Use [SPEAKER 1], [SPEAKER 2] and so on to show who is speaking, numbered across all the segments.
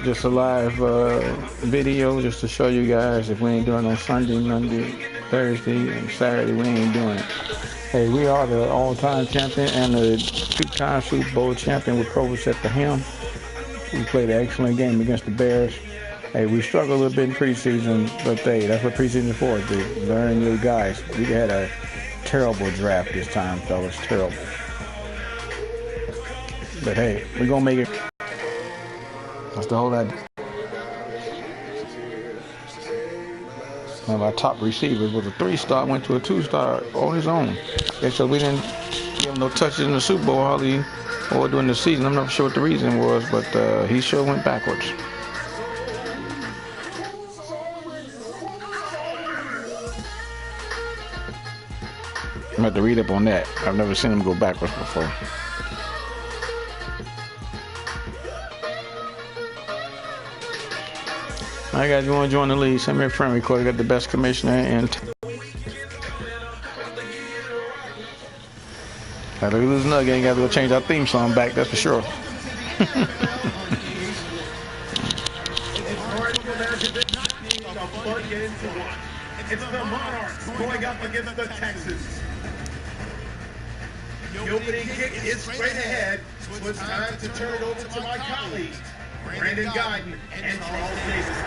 [SPEAKER 1] just a live video just to show you guys if we ain't doing it on Sunday, Monday, Thursday, and Saturday, we ain't doing it. Hey, we are the all-time champion and the two-time Super Bowl champion with Provis at the helm. We played an excellent game against the Bears. Hey, we struggled a little bit in preseason, but hey, that's what preseason is for, to learn your guys. We had a terrible draft this time, fellas, terrible. But hey, we're going to make it. That's the whole idea. One of our top receivers was a 3-star, went to a 2-star on his own. Okay, so we didn't give him no touches in the Super Bowl hardly or during the season. I'm not sure what the reason was, but he sure went backwards. I'm going to have to read up on that. I've never seen him go backwards before. Alright guys, you want to join the league, send me a friend request. I got the best commissioner in If we lose another game, guys, we'll change our theme song back, that's for sure.
[SPEAKER 2] It's hard to imagine this being a fun game to watch. It's the Monarchs going up against the Texans. The opening kick is straight ahead, so it's time to turn it over to my colleagues, Brandon Guyton and Charles Davis.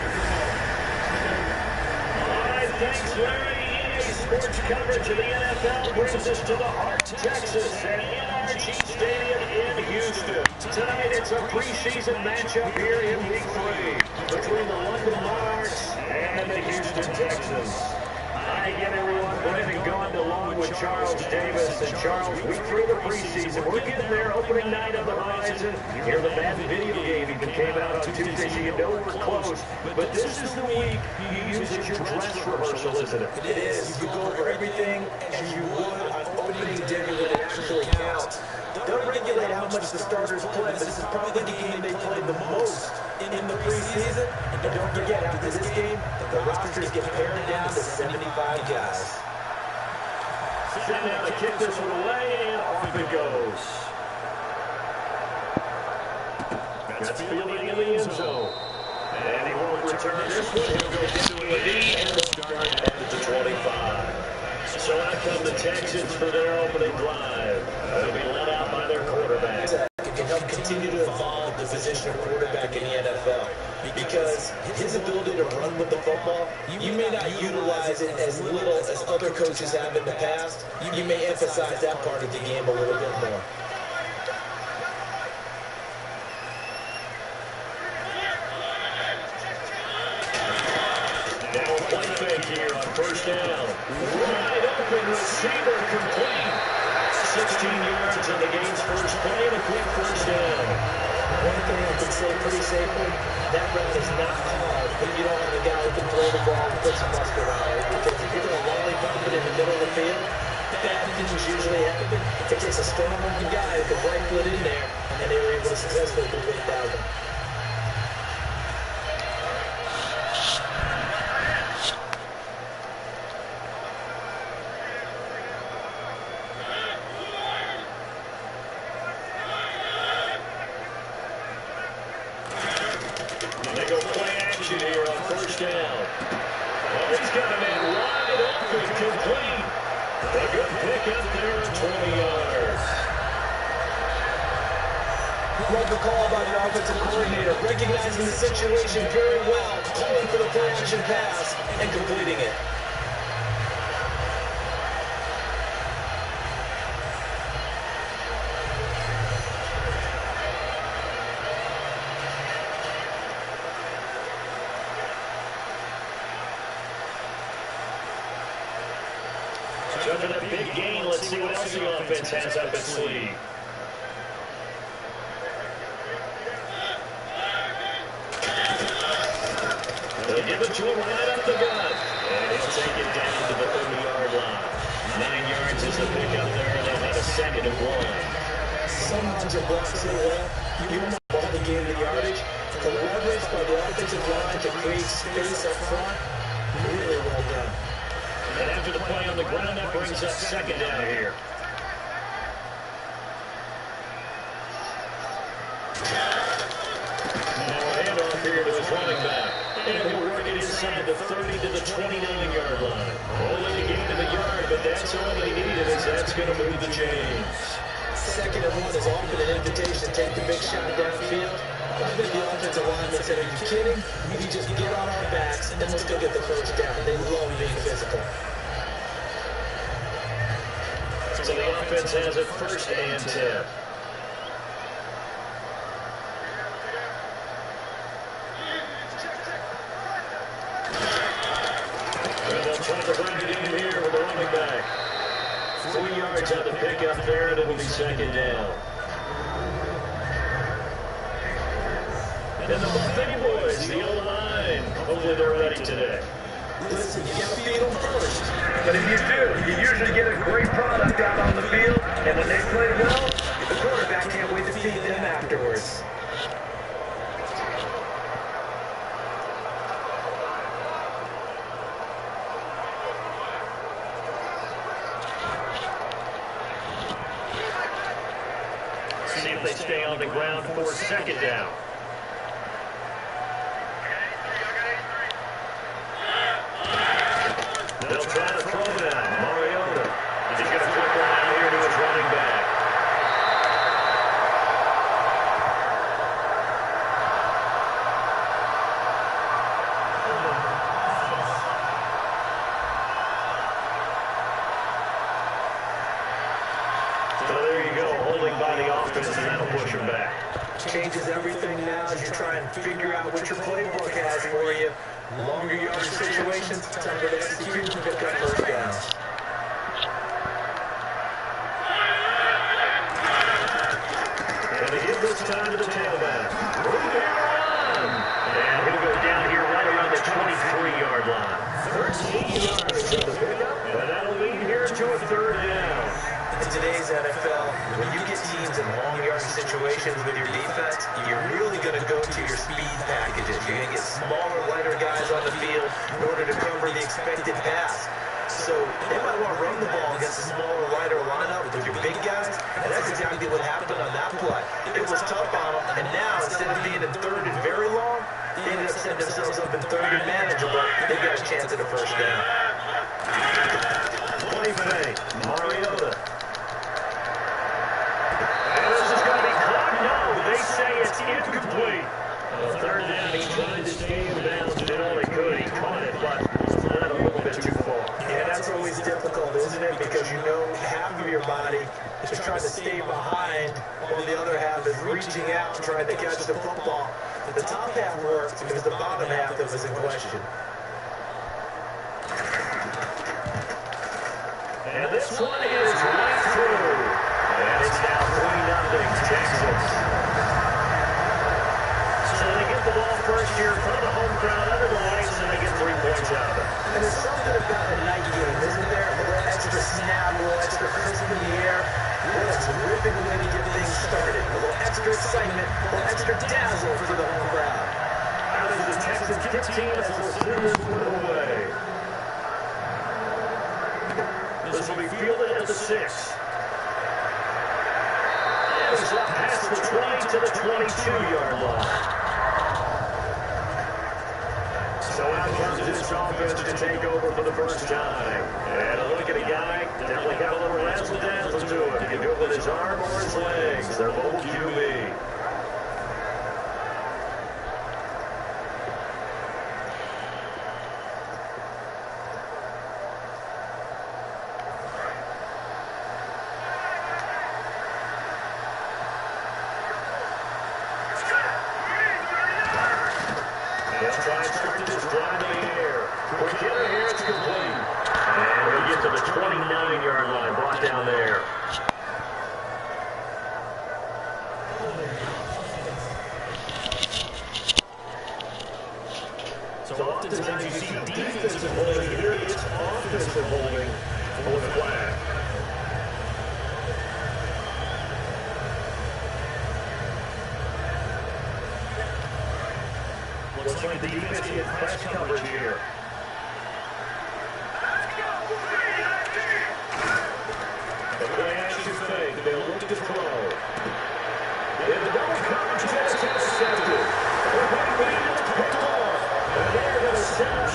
[SPEAKER 3] All right, thanks, Larry. Sports coverage of the NFL brings us to the heart of Texas at NRG Stadium in Houston. Tonight, it's a preseason matchup here in Week 3 between the London Monarchs and the Houston Texans. Hi again, everyone. Brandon Guyton along with Charles Davis. And Charles, Week 3 of the preseason. We're getting there. Opening night on the horizon. Here, the Madden video game even came out on Tuesday, so you know we're close. But this is the week you use as your dress rehearsal, isn't it?
[SPEAKER 4] It is. You go over everything as you would on opening day when it actually counts. Don't regulate how much the starters play, but this is probably the game they played the most in the preseason. And don't forget, after this game, the rosters get pared down to 75 guys.
[SPEAKER 3] Sitting down to kick this one away, and off it goes. That's fielding in the end zone. And he won't return this one. He'll go into a lead and start at the 25. So out come the Texans for their opening drive. They'll be led out by their quarterback.
[SPEAKER 4] It can help continue to evolve the position of quarterback in the NFL. Because his ability to run with the football, you may not utilize it as little as other coaches have in the past. You may emphasize that part of the game a little bit more.
[SPEAKER 3] Now a play fake here on first down. Wide open receiver complete. 16 yards on the game's first play and a quick first down.
[SPEAKER 4] One thing I can say pretty safely, that route is not hard, but you don't have a guy who can throw the ball and put some mustard on it. Because if you're going to lollipop it in the middle of the field, bad things usually happen. It takes a strong-looking guy who can rifle it in there, and they were able to successfully complete that one.
[SPEAKER 3] They go play action here on first down. Oh, he's got a man wide open, complete. A good pick up there at 20 yards.
[SPEAKER 4] Love the call by the offensive coordinator, recognizing the situation very well, calling for the play action pass, and completing it.
[SPEAKER 3] Jumping a big gain. Let's see what else the offense has up its sleeve. They'll give it to him right up the gut. And he'll take it down to the 30-yard line. 9 yards is the pickup there. They'll have a 2nd and 1.
[SPEAKER 4] Sometimes it blocks so well, you almost ball the game to yardage. The leverage by the offensive line to create space up front, really well done.
[SPEAKER 3] And after the play on the ground, that brings up 2nd down here. Now a handoff here inside the 30 to the 29-yard line. Only a gain of a yard, but that's all they needed as that's going to move the chains.
[SPEAKER 4] 2nd and 1 is often an invitation to take the big shot downfield. I think the offensive lineman said, are you kidding? You just get on our backs and let's go get the first down. They love being physical.
[SPEAKER 3] So the offense has it 1st and 10. Trying to bring it in here with the running back. 3 yards on the pickup there, and it'll be 2nd down. And the Buffalo boys, the O-line. Hopefully they're ready today.
[SPEAKER 4] Listen, you got to feed them first.
[SPEAKER 2] But if you do, you usually get a great product out on the field, and when they play well,
[SPEAKER 4] The quarterback can't wait to feed them afterwards.
[SPEAKER 3] See if they stay on the ground for 2nd down. They'll try to throw down. Mariota. He's going to flip around here to his running back. So there you go, holding by the offense, and that'll push him back.
[SPEAKER 4] Changes everything now as you try and figure out what your playbook has for you. Longer yardage situations, tougher to execute and pick up first downs.
[SPEAKER 3] And they give this time to the tailback. And he'll go down here right around the 23-yard line. 13 yards on the pickup, and that'll lead here to a 3rd down.
[SPEAKER 4] In today's NFL, when you get teams in long yardage situations with your defense, you're really going to go to your speed packages. You're going to get smaller, lighter guys on the field in order to cover the expected pass. So they might want to run the ball against a smaller, lighter lineup with your big guys, and that's exactly what happened on that play. It was tough on them, and now instead of being in 3rd and very long, they ended up setting themselves up in 3rd and manageable. They got a chance at a first down.
[SPEAKER 3] Play fake, Mariota. They say it's incomplete. 3rd down, he tried to stay in bounds, did all he could. He caught it, but led a little bit too far.
[SPEAKER 4] Yeah, that's always difficult, isn't it? Because you know half of your body is trying to stay behind, while the other half is reaching out, trying to catch the football. The top half works, because the bottom half that was in question.
[SPEAKER 3] And this one is right through. And it's now 3-0 Texas. So they get the ball first here in front of the home crowd under the lights, and they get 3 points out of it.
[SPEAKER 4] And there's something about a night game, isn't there? A little extra snap, a little extra crisp in the air. What a terrific way to get things started. A little extra excitement, a little extra dazzle for the home crowd.
[SPEAKER 3] Now there's the Texas 15 as the Sooners put it away. This will be fielded at the 6. It's up past the 20 to the 22-yard line. So out comes this offense to take over for the first time. And a look at a guy, definitely got a little razzle-dazzle to him. He can do it with his arm or his legs. They're mobile QB. They'll try and start this drive in the air. Quick hitter here, it's complete. And we get to the 29-yard line, brought down there. So oftentimes you see defensive holding here, it's offensive holding for the flag. Looks like the defense gets press coverage here. The play action fake. They look to throw. And the double coverage is intercepted. They're going to be picked off. And they're going to send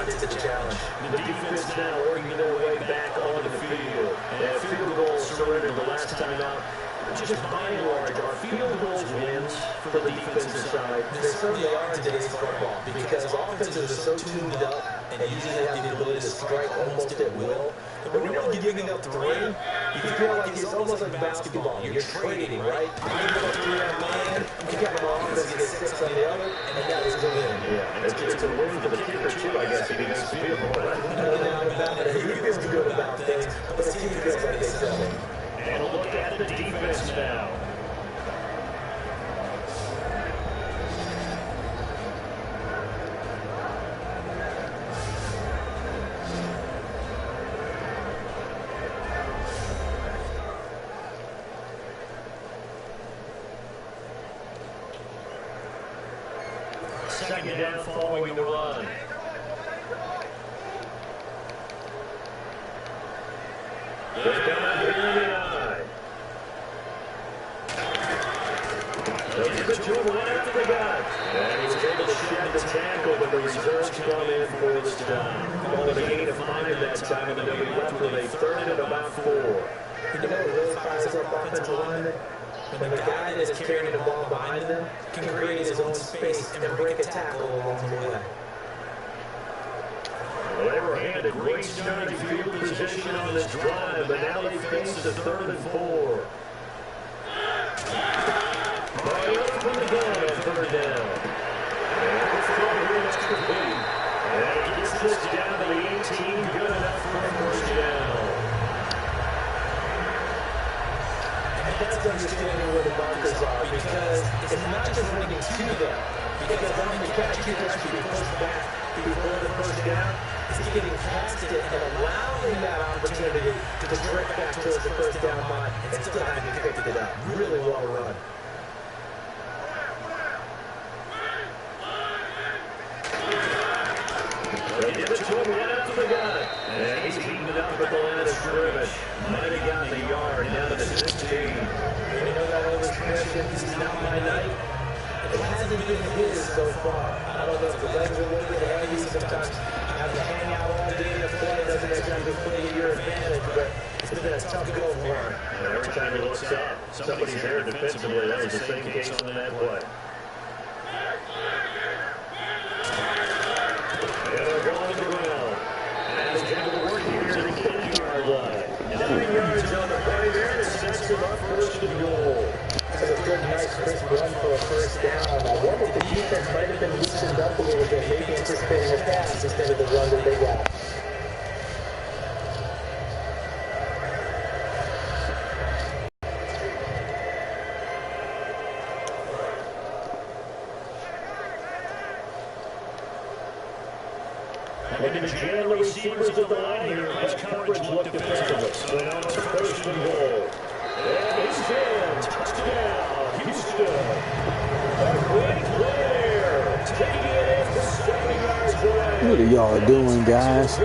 [SPEAKER 4] responded to the challenge. The defense now working their way back on the field. And field goal surrendered the last time out. Just by and large, our field goals wins for the defensive side. There certainly are in today's football because offenses are so tuned up and usually have the ability to strike almost at will. But when you're giving up 3, you feel like it's almost like basketball. You're trading, right? You give up 3 on man, you got an offense that gets 6 on the other, and that is a win.
[SPEAKER 3] Yeah, it's a win for the kicker, too, I guess, if he makes the field goal.
[SPEAKER 4] No doubt about it. He feels good about things, but the team feels like they sell it.
[SPEAKER 3] And a look at the defense now. Second down following the run. They're down here in the eye. They'll give it to him right after the guy. And he was able to shed the tackle, but the reserves come in for the stop. Calling a gain of 5 that time, and they'll be left with a 3rd and about 4.
[SPEAKER 4] You know what really fires up offensive linemen? When the guy that is carrying the ball behind them can create his own space and break a tackle along the way.
[SPEAKER 3] Well, they were handed great starting field position on this drive, but now they face the 3rd and 4. Right from the gun on 3rd down. And it's probably extra complete. And it gets this down to the 18, good enough for a 1st down.
[SPEAKER 4] That's understanding where the markers are because it's not just running to them. Because when the catch is actually pushed back before the 1st down, it's getting past it and allowing that opportunity to drift back towards the 1st down line and still having picked it up. Really well run.
[SPEAKER 3] They give it to him right after the gun. And he's heating it up at the line of scrimmage. Might have gotten the yard down to the 16.
[SPEAKER 4] You know that old expression, this is not my night? It hasn't been his so far. I don't know if the legs are a little bit heavy. Sometimes having to hang out all day in the play doesn't exactly play to your advantage, but it's been a tough go for him.
[SPEAKER 3] And every time he looks up, somebody's there defensively. That was the same case on that play. And they're going to the ground. And he's able to work here to the 10-yard line. 9 yards on the play there, and it sets him up 1st and goal.
[SPEAKER 4] That's a good, nice, crisp run for a 1st down. I wonder if the defense might have been loosened up a little bit, maybe anticipating a pass instead of the run that they got.
[SPEAKER 3] Looking to jam the receivers at the line here. Nice coverage look defensively. So now it's 1st and goal. And he's in. Touchdown, Houston. A great player. Taking it in for 7 yards away.
[SPEAKER 1] What are y'all doing, guys?
[SPEAKER 4] I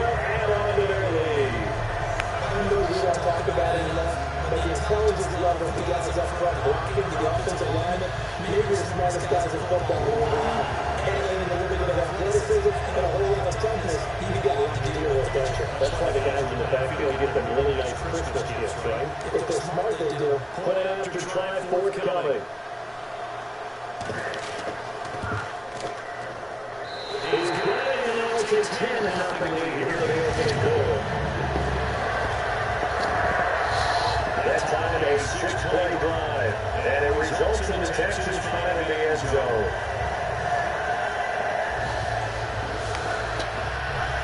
[SPEAKER 4] know we don't talk about it enough, but the intelligence level of the guys up front blocking, the offensive linemen, maybe the smartest guys in football around. And a little bit of athleticism and a whole lot of toughness. You got a lot to deal with, don't you?
[SPEAKER 3] That's why the guys in the backfield get them really nice Christmas gifts, right?
[SPEAKER 4] If they're smart, they do.
[SPEAKER 3] Put it after try forthcoming. He's got it, and now it's a 10-0 lead here in the opening goal. That time a 6-play drive, and it results in the Texans finding the end zone.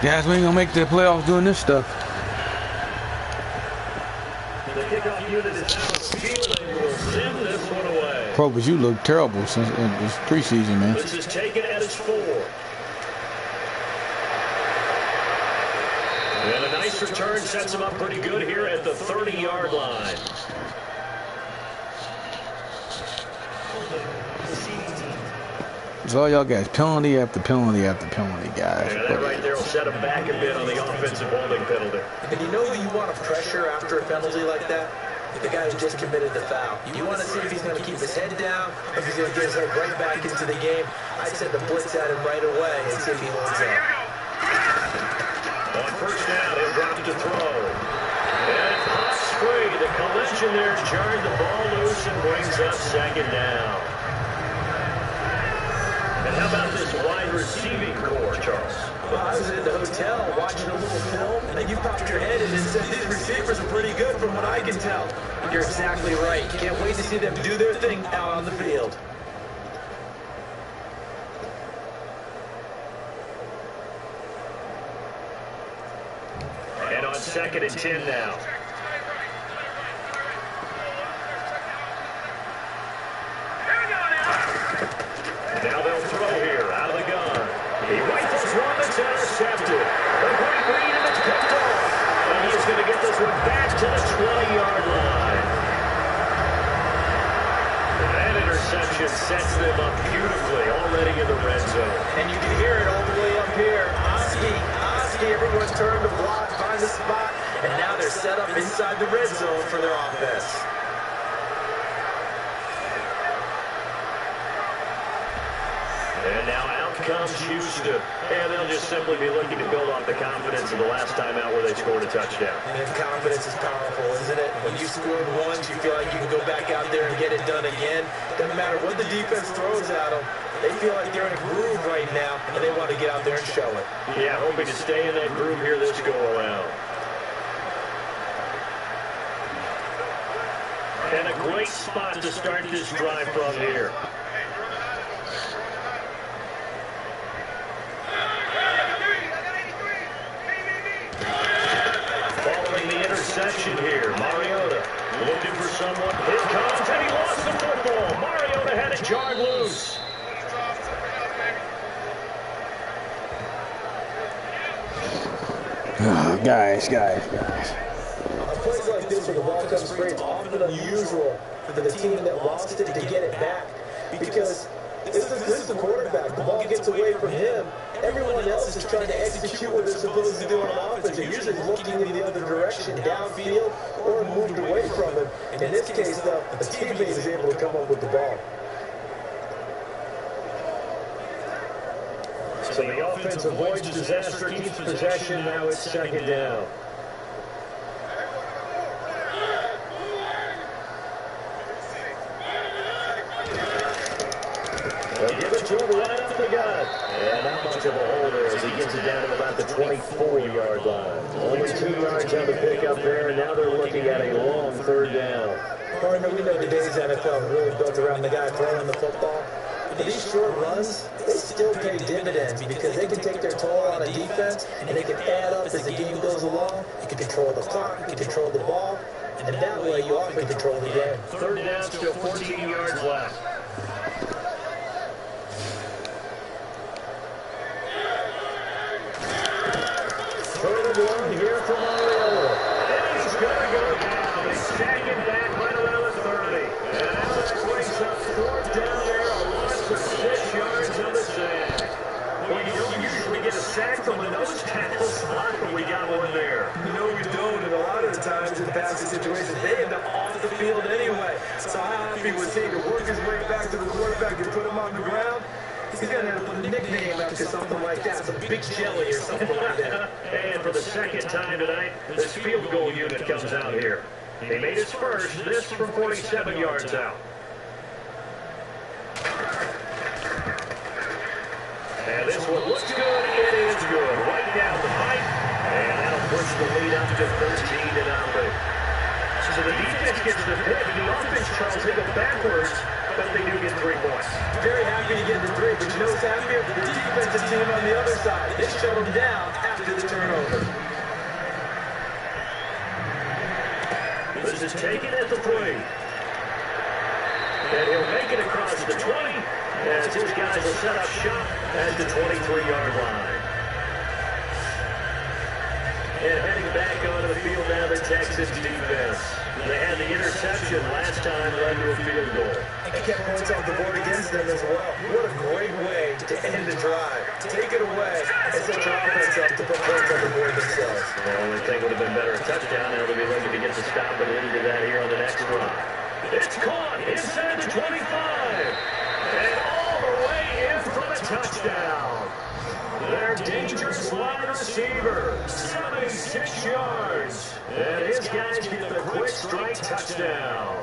[SPEAKER 1] Guys, we ain't gonna make the playoffs doing this stuff.
[SPEAKER 3] The kickoff unit is now stealing. Will send this one away.
[SPEAKER 1] Probus, you look terrible since this preseason, man.
[SPEAKER 3] This is taken at its 4. And a nice return sets him up pretty good here at the 30-yard line.
[SPEAKER 1] So all y'all guys, penalty after penalty after penalty, guys.
[SPEAKER 3] And that right there will set him back a bit on the offensive holding penalty.
[SPEAKER 4] And you know who you want to pressure after a penalty like that? The guy who just committed the foul. You want to see if he's going to keep his head down, if he's going to get his head right back into the game. I'd send the blitz at him right away and see if he holds up.
[SPEAKER 3] On first down, he'll drop to throw. And it pops free. The collision there jarred the ball loose and brings up second down. And how about this wide receiving core, Charles?
[SPEAKER 4] Well, I was in the hotel watching a little film, and you popped your head in and said these receivers are pretty good from what I can tell. You're exactly right. Can't wait to see them do their thing out on the field.
[SPEAKER 3] And on 2nd and 10 now. Now they'll throw here, out of the gun. He rifles one that's intercepted. A great read and it's picked off. And he is going to get this one back to the 20-yard line. That interception sets them up beautifully already in the red zone.
[SPEAKER 4] And you can hear it all the way up here. Oski, everyone's turned to block, find the spot, and now they're set up inside the red zone for their offense.
[SPEAKER 3] And now out comes Houston. And they'll just simply be looking to build off the confidence of the last time out where they scored a touchdown.
[SPEAKER 4] And confidence is powerful, isn't it? When you scored once, you feel like you can go back out there and get it done again. Doesn't matter what the defense throws at them. They feel like they're in a groove right now, and they want to get out there and show it.
[SPEAKER 3] Yeah, hoping to stay in that groove here this go-around. And a great spot to start this drive from here. Following the interception here, Mariota looking for someone. Here comes, and he lost the football. Mariota had it jarred loose.
[SPEAKER 1] Oh, guys.
[SPEAKER 4] Plays like this where the ball comes free, it's often unusual for the team that lost it to get it back because this is the quarterback. The ball gets away from him. Everyone else is trying to execute what they're supposed to do on offense. They're usually looking in the other direction, downfield, or moved away from him. In this case, though, a teammate is able to come up with the ball.
[SPEAKER 3] So the offense avoids disaster, keeps possession. Now it's second down. They'll give it to him right up the gut. And not much of a hole there as he gets it down to about the 24-yard line. Only 2 yards on the pickup there, and now they're looking at a long third down.
[SPEAKER 4] Partner, we know today's NFL is really built around the guy throwing the football. But these short runs, they still pay dividends because they can take their toll on a defense and they can add up as the game goes along. You can control the clock, you can control the ball, and that way you often control the game.
[SPEAKER 3] Third down, still 14 yards left. Third and one here for Mariota. And he's going to go down. They sack him back right around the 30. And now that brings up fourth down there. 6 yards on the sack. Well, you don't usually get a sack from a nose tackle spot, but we got one there.
[SPEAKER 4] No, we don't, and a lot of the times in passing situations, they end up off the field anyway. So how happy was he to work his way back to the quarterback and put him on the ground? He's going to have to put a nickname after something like that, some big jelly or something like that.
[SPEAKER 3] And for the second time tonight, this field goal unit comes out here. He made his first, this from 47 yards out. And this one looks good. It is good. Right down the pipe. And that'll push the lead up to 13-0. So the defense gets the pick. The offense tries to go backwards, but they do get 3 points.
[SPEAKER 4] Very happy to get the 3, but you know what's happier? The defensive team on the other side. They shut them down after the turnover.
[SPEAKER 3] This is taken at the 3. And he'll make it across the 20. As his guys will set up shop at the 23-yard line. And heading back onto the field now, the Texans defense. They had the interception last time, led to a field goal.
[SPEAKER 4] And kept points off the board against them as well. What a great way to end the drive. Take it away and set your offense up to put points on the board themselves.
[SPEAKER 3] The only thing would have been better a touchdown, and they'll be looking to get the stop and into that here on the next drive. It's caught inside the 25. And all the way in for the touchdown. Their dangerous wide receiver, 6 yards. And his guys get the quick strike touchdown.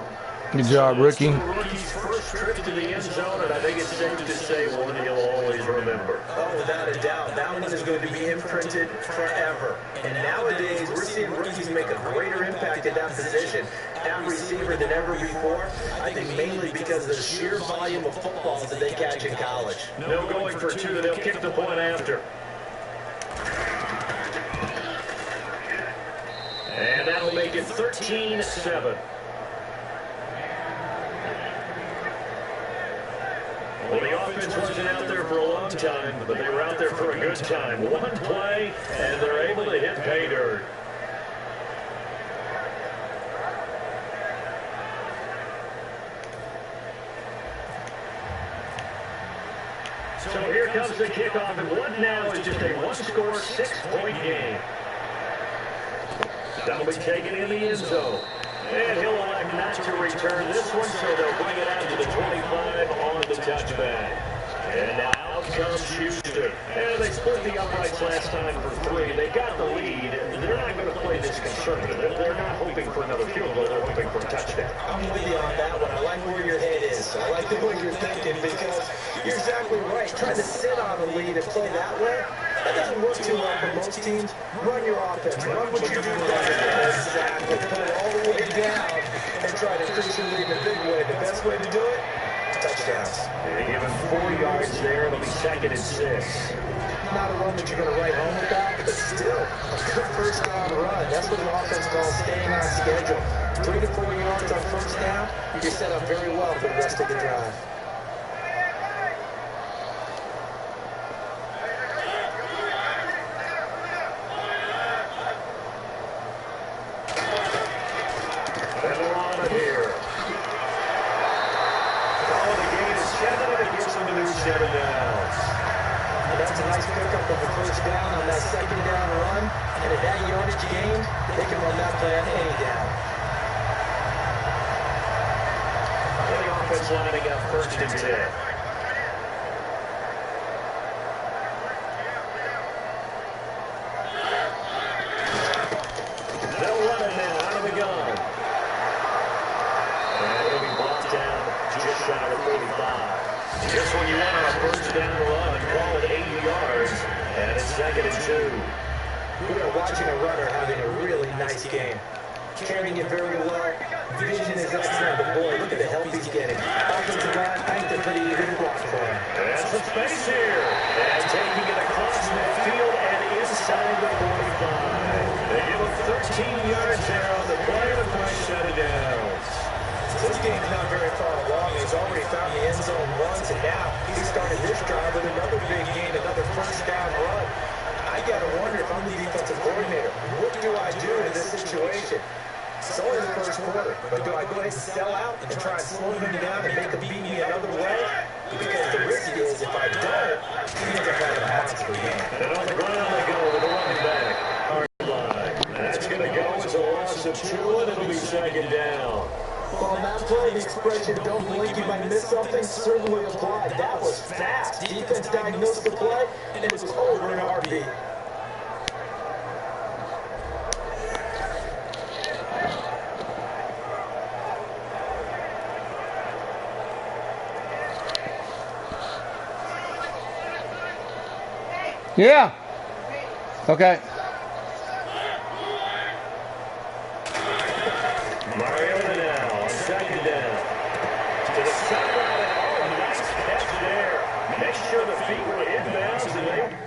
[SPEAKER 1] Good job, rookie.
[SPEAKER 3] Rookie's first trip to the end zone, and I think it's safe to say one he'll always remember.
[SPEAKER 4] Oh, without a doubt. That one is going to be imprinted forever. And nowadays, we're seeing rookies make a greater impact at that position at receiver than ever before. I think mainly because of the sheer volume of footballs that they catch in college.
[SPEAKER 3] No going for two. They'll kick the point after. And that'll make it 13-7. Well, the offense wasn't out there for a long time, but they were out there for a good time. One play, and they're able to hit pay dirt. So here comes the kickoff, and what now is just a one-score, 6-point game. That'll be taken in the end zone. And he'll elect not to return this one, so they'll bring it out to the 25 on the touchback. And now out comes Houston. And they split the uprights last time for 3. They got the lead. They're not going to play this conservative. They're not hoping for another field goal. They're hoping for a touchdown.
[SPEAKER 4] I'm with you on that one. I like where your head is. I like the way you're thinking because you're exactly right. Trying to sit on a lead and play that way, that doesn't work too well for most teams. Run your offense. Run what you do better. Exactly. Put it all the way down and try to fix your lead in a big way. The best way to do it, touchdowns.
[SPEAKER 3] They give him 4 yards there. It'll be 2nd and 6.
[SPEAKER 4] Not a run that you're going to write home about, but still a good first down run. That's what an offense calls staying on schedule. 3 to 4 yards on first down, you're set up very well for the rest of the drive. That's a nice pickup of a first down on that second down run. And at that yardage gain, they can run that play on any down.
[SPEAKER 3] The offense lining up 1st and 10. They'll run it now out of the gun. And it'll be brought down just shy of 45. Just when you want a first down run, call it 80 yards, and it's 2nd and 2.
[SPEAKER 4] We are watching a runner having a really nice game. Carrying it very well. Vision is excellent, but boy, look at the help he's getting. Offensive line, I think they're pretty even block for him.
[SPEAKER 3] And some space here. And taking it across midfield and inside the 45. They give him 13 yards there on the play of the first set of downs.
[SPEAKER 4] This game's not very far along. He's already found the end zone once, and now he started this drive with another big gain, another first down run. I got to wonder if I'm the defensive coordinator. What do I do in this situation? It's only the first quarter, but do I go ahead and sell out and try and slow him down and make him beat me another way? Because the risk is, if I don't, he ends up having a monster game.
[SPEAKER 3] And on the ground they go with the running back. Hard line. That's going to go as a loss of 2, and it'll be 2nd down.
[SPEAKER 4] Well, on that play, the expression, don't blink, you might miss something, certainly applied. That was fast. Defense diagnosed the play, and it was over in a heartbeat.
[SPEAKER 1] Yeah. Okay.
[SPEAKER 3] Mariota now on 2nd down. To the sideline. Oh, nice catch there. Make sure the feet were inbounds and they...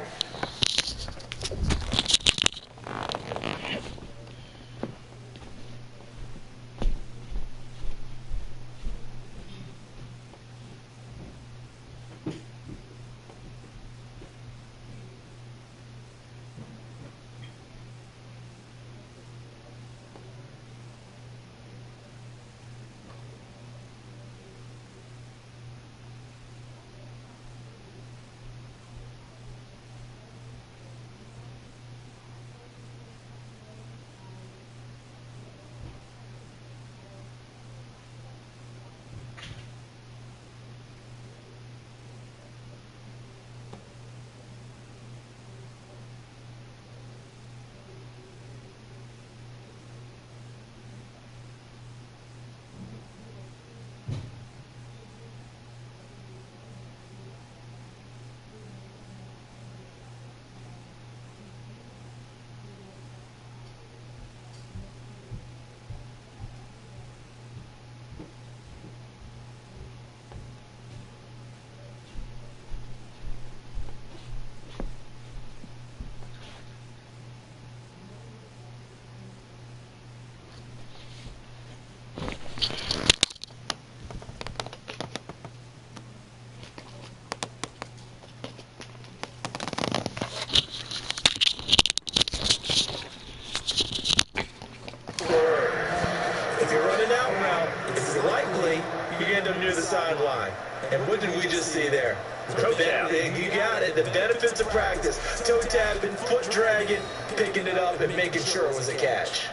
[SPEAKER 4] you end up near the sideline. And what did we just see there? Toe tapping. You got it. The benefits of practice. Toe tapping, foot dragging, picking it up, and making sure it was a catch.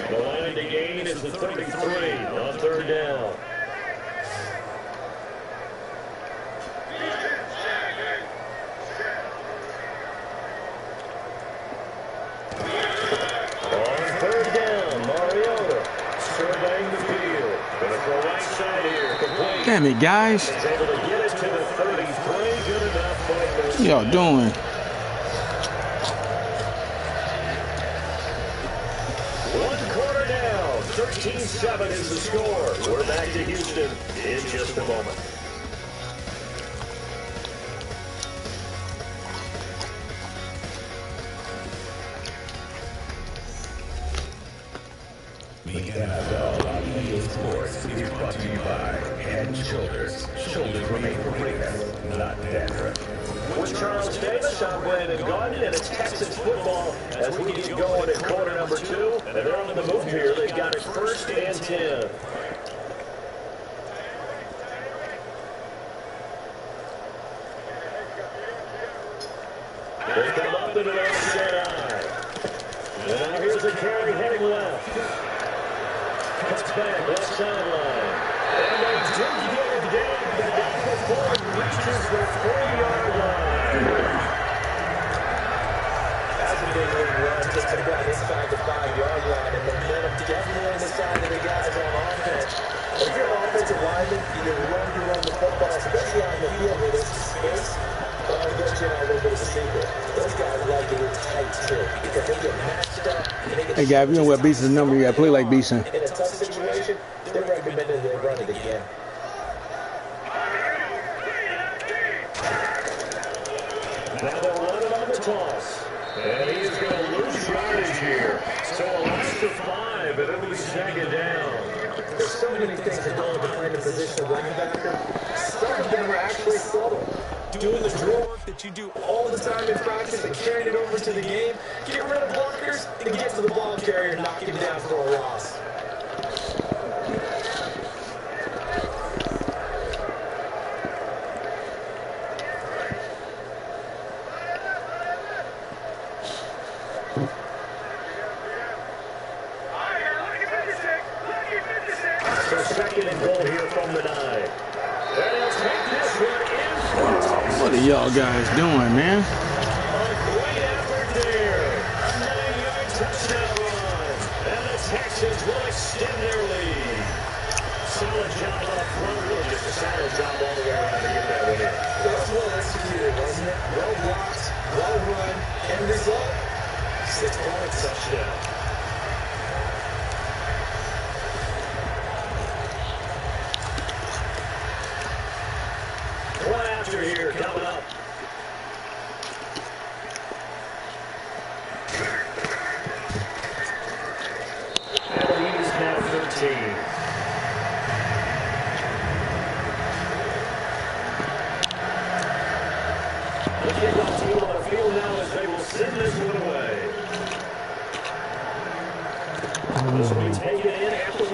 [SPEAKER 3] The line to gain is the 33 on third down. On third down, Mariota surveying the field. Gonna throw right side here. Complete.
[SPEAKER 1] Damn it, guys.
[SPEAKER 3] He's able to get it to the 33. Good enough for a
[SPEAKER 1] What y'all doing?
[SPEAKER 3] One quarter down. 13-7 is the score. We're back to Houston in just a moment.
[SPEAKER 5] The NFL on EA Sports is brought to you by Head & Shoulders. Shoulders remain for greatness, not dandruff.
[SPEAKER 3] With Charles Davis, I'm Brandon Gaudin, and it's Texas football as we get going at quarter number 2. And they're on the move here. They've got it 1st and 10. They come up in an offset eye. And now here's a carry heading left. Cuts back, left sideline. And they do get it down, but not before it reaches the 40-yard line.
[SPEAKER 4] That's a big league run. Just took that inside the 5-yard line, and the momentum definitely on the side of the guys on offense. If you're an offensive lineman, you run the football, especially on the field where there's space. But I'll get you a little bit of a secret. Those guys like to get tight too, because they get matched up. And they get
[SPEAKER 1] Hey, guy, if you know what Beason's number, you gotta play like Beason.
[SPEAKER 4] in a tough situation, they're recommended they run it again.
[SPEAKER 3] Now they'll run it on the toss. And he is going to lose yardage here. So a loss of 5, and it'll be 2nd down.
[SPEAKER 4] There's so many things that go into playing the position of linebacker. Some of them are actually subtle. Doing the drill work that you do all the time in practice and carrying it over to the game. Get rid of blockers and get to the ball carrier and knock him down for a loss.
[SPEAKER 3] So 2nd and goal here from the 9. And he'll take this one in front.
[SPEAKER 1] What are y'all guys doing, man?
[SPEAKER 3] A great effort there. A 9-yard touchdown run. And the Texans will extend their lead. Solid job up front. Really just a solid job all the way around to get that one in.
[SPEAKER 4] That's well executed, wasn't it? Well blocked, well run, end result, 6-point touchdown.
[SPEAKER 3] One after here coming up. And the lead is now 13. The kickoff team on the field now as they will send this one away. This will be taken in at the 1.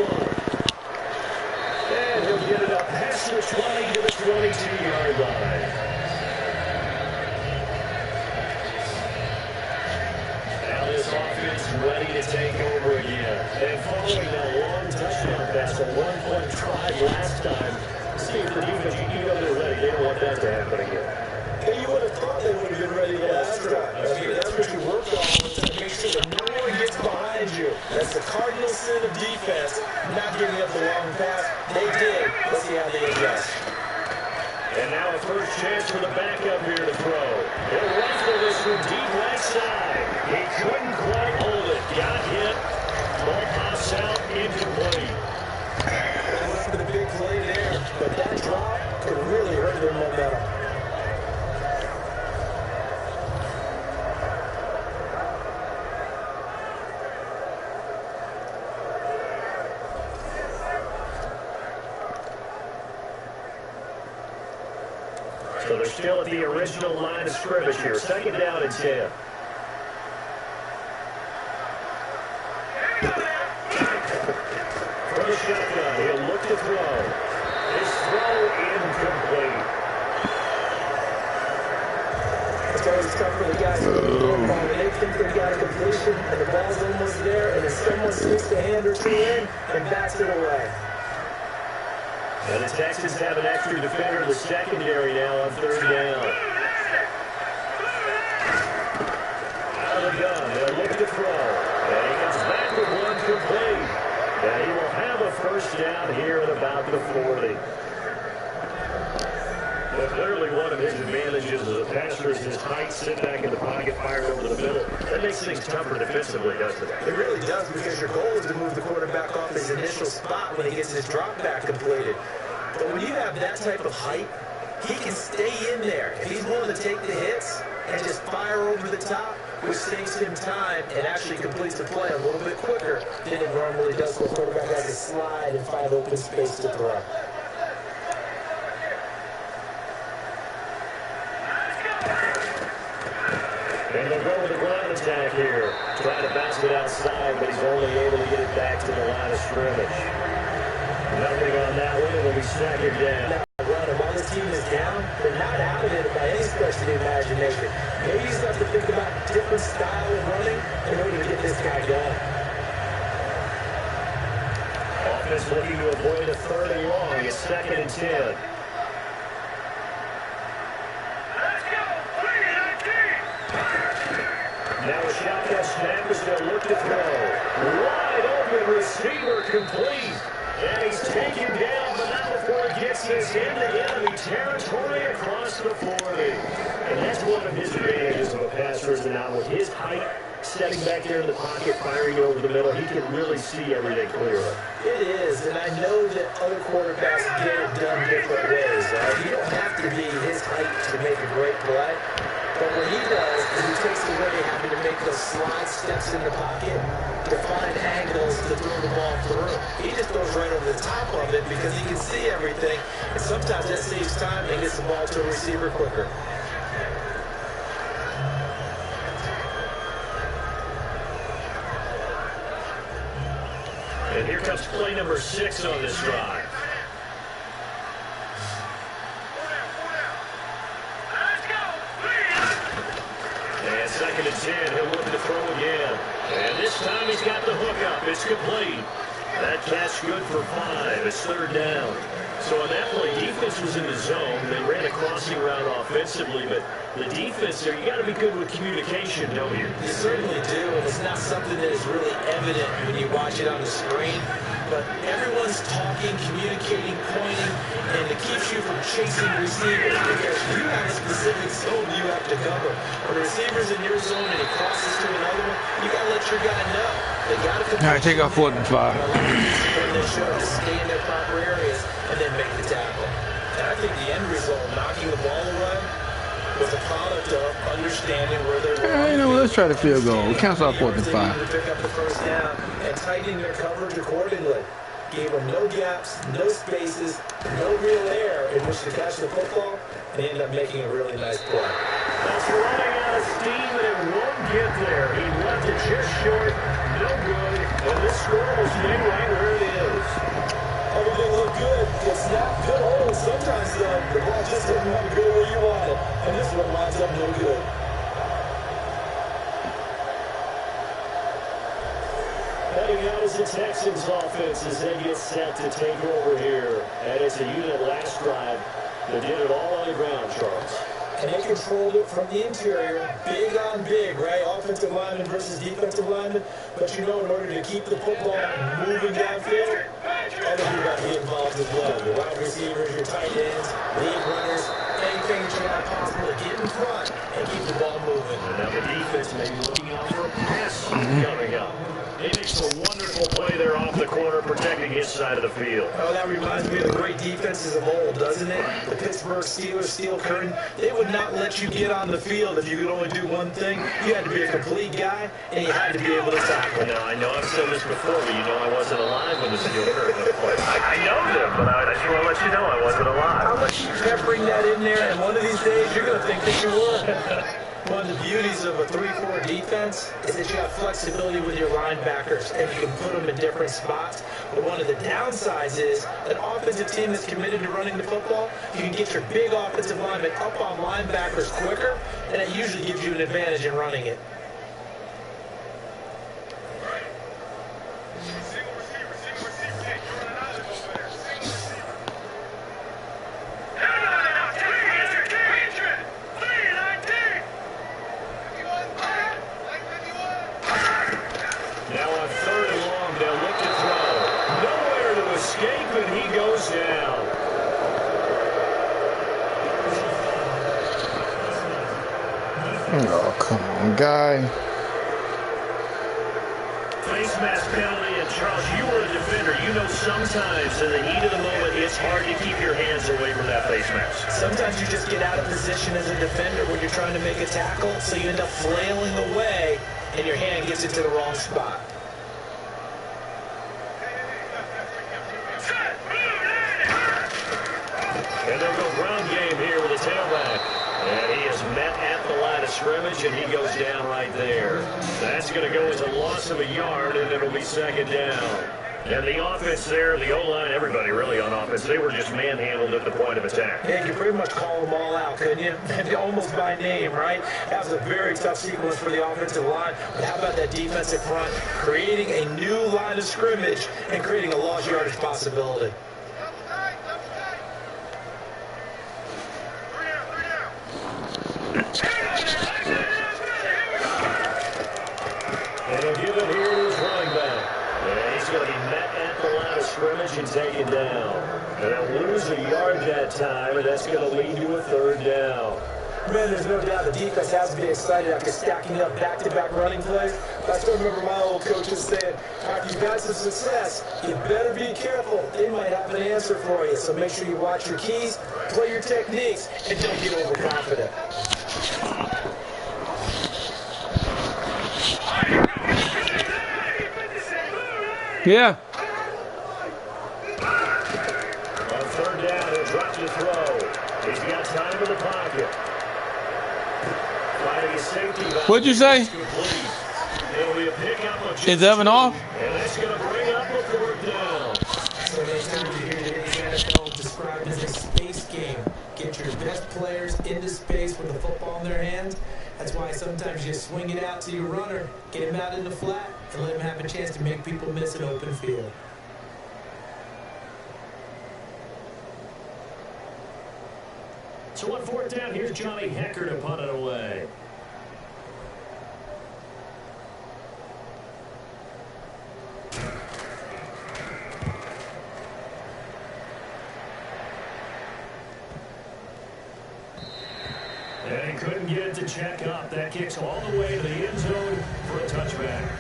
[SPEAKER 3] And he'll get it up past the 20 to the 22-yard line. Now this offense ready to take over again. And following that long touchdown pass, a 1-point try last time, see if the defense, you know they're ready. They don't want that to happen again.
[SPEAKER 4] Hey, you would have thought they would have been ready last time. I mean, that's what you work on all the time. Make sure that no one gets behind you. That's the cardinal sin of defense, not giving up the long pass. They did. Let's see how they adjust.
[SPEAKER 3] And now a first chance for the backup here to throw. He'll rifle this from deep right side. He couldn't quite hold it. Got hit. Ball pops out, incomplete.
[SPEAKER 4] Went for the big play there, but that drop could really hurt their momentum.
[SPEAKER 3] So they're still at the original line of scrimmage here. 2nd down and 10. From the shotgun, he'll look to throw. His throw incomplete.
[SPEAKER 4] It's always tough for the guys to when they think they've got a completion and the ball's almost there, and then someone sneaks a hand or two in and bats it away.
[SPEAKER 3] And the Texans have an extra defender in the secondary now on 3rd down. Out of the gun, they'll look to throw. And he comes back with one complete. And he will have a 1st down here at about the 40. But clearly one of his advantages as a passer is his height, sit back in the pocket, fire over the middle. That makes things tougher defensively, doesn't it?
[SPEAKER 4] It really does, because your goal is to move the quarterback off his initial spot when he gets his drop back completed. But when you have that type of height, he can stay in there. If he's willing to take the hits and just fire over the top, which saves him time and actually completes the play a little bit quicker than it normally does when a quarterback has to slide and find open space to throw.
[SPEAKER 3] And they'll go with the ground attack here. Trying to bounce it outside, but he's only able to get it back to the line of scrimmage. Nothing on that one, and it'll be 2nd down.
[SPEAKER 4] While this team is down, they're not out of it by any stretch of the imagination. Maybe you just have to think about a different style of running in order to get this guy going.
[SPEAKER 3] Offense looking to avoid a 3rd and long. It's 2nd and 10. Now a shotgun snap as they'll look to throw. Wide open receiver complete. And he's taken down, but not before he gets this into enemy territory across the 40. And that's one of his advantages of a passer, is that now with his height, stepping back there in the pocket, firing over the middle, he can really see everything clearly.
[SPEAKER 4] It is, and I know that other quarterbacks get it done different ways. You don't have to be his height to make a great play. But what he does is he takes away having to make those slide steps in the pocket to find angles to throw the ball through. He just goes right over the top of it because he can see everything. And sometimes that saves time and gets the ball to a receiver quicker.
[SPEAKER 3] And here comes play number 6 on this drive. And 2nd and 10, he'll look to throw again. And this time he's got the hook up. It's complete. That catch good for 5. It's 3rd down. So on that play, defense was in the zone. They ran a crossing route offensively, but the defense there, you got to be good with communication, don't you?
[SPEAKER 4] You certainly do, and it's not something that is really evident when you watch it on the screen. But everyone's talking, communicating, pointing, and it keeps you from chasing receivers because you have a specific zone you have to cover. When the receiver's in your zone and he crosses to another one, you got to let your guy know. They got to
[SPEAKER 1] All right, take off 4th and 5.
[SPEAKER 4] They should stay in their proper areas and then make the tackle. And I think the end result, knocking the ball away, was a product of understanding where they were.
[SPEAKER 1] You know, let's try the field goal. We cancel our 4th and 5.
[SPEAKER 4] To pick up the 1st down and tightening their coverage accordingly. Gave them no gaps, no spaces, no real air in which to catch the football, and ended up making a really nice play.
[SPEAKER 3] That's running out of steam, and it won't get there. He left it just short, no good, and this score will stay right where it is.
[SPEAKER 4] Everything looked good. It's not good hold. Sometimes the ball just doesn't want to go where you want it, and this one winds up no good.
[SPEAKER 3] Heading out is the Texans offense as they get set to take over here. And it's a unit last drive that did it all on the ground, Charles.
[SPEAKER 4] And they controlled it from the interior, big on big, right? Offensive lineman versus defensive lineman. But you know, in order to keep the football moving downfield, other people got to be involved as well. The wide receivers, your tight ends, lead runners, anything that you want possible to get in front and keep the ball moving.
[SPEAKER 3] And now the defense may be looking out for a pass coming up. He makes a wonderful play there off the corner, protecting his side of the field.
[SPEAKER 4] Oh, that reminds me of the great defenses of old, doesn't it? The Pittsburgh Steelers, Steel Curtain, they would not let you get on the field if you could only do one thing. You had to be a complete guy, and you had to be able to tackle.
[SPEAKER 3] Now, I know I've said this before, but you know I wasn't alive when the Steel Curtain was played. I know them, but I just want to let you know I wasn't alive.
[SPEAKER 4] How much peppering that in there, and one of these days you're going to think that you were. One of the beauties of a 3-4 defense is that you have flexibility with your linebackers, and you can put them in different spots. But one of the downsides is an offensive team that's committed to running the football, you can get your big offensive linemen up on linebackers quicker, and that usually gives you an advantage in running it.
[SPEAKER 1] Oh, come on, guy.
[SPEAKER 3] Face mask penalty, and Charles, you were a defender. You know sometimes in the heat of the moment, it's hard to keep your hands away from that face mask.
[SPEAKER 4] Sometimes you just get out of position as a defender when you're trying to make a tackle, so you end up flailing away, and your hand gets into the wrong spot.
[SPEAKER 3] And they'll go ground game here with a tailback. And he is met at the line of scrimmage, and he goes down right there. That's going to go as a loss of a yard, and it'll be second down. And the offense there, the O-line, everybody really on offense, they were just manhandled at the point of attack.
[SPEAKER 4] Yeah, you could pretty much call them all out, couldn't you? Almost by name, right? That was a very tough sequence for the offensive line. But how about that defensive front creating a new line of scrimmage and creating a lost yardage possibility?
[SPEAKER 3] And he'll give it here to his running back. And he's going to be met at the line of scrimmage and taken down. And they'll lose a yard that time, and that's going to lead to a third down.
[SPEAKER 4] Man, there's no doubt the defense has to be excited after stacking up back-to-back running plays. I still remember my old coaches saying, after you've got some success, you better be careful. They might have an answer for you. So make sure you watch your keys, play your techniques, and don't get overconfident.
[SPEAKER 1] Yeah.
[SPEAKER 3] On third down, he'll drop to throw. He's got time in the pocket. Finding a safety valve.
[SPEAKER 1] What'd you say?
[SPEAKER 3] It'll be a pickup of
[SPEAKER 1] Is Evan off?
[SPEAKER 3] and that's going to bring up a fourth down.
[SPEAKER 4] So many times you hear the NFL described as a space game. Get your best players into space with the football in their hands. That's why sometimes you swing it out to your runner, get him out in the flat, and let him have a chance to make people miss an open field.
[SPEAKER 3] So on fourth down, here's Johnny Hecker to punt it away. And he couldn't get it to check up. That kicks all the way to the end zone for a touchback.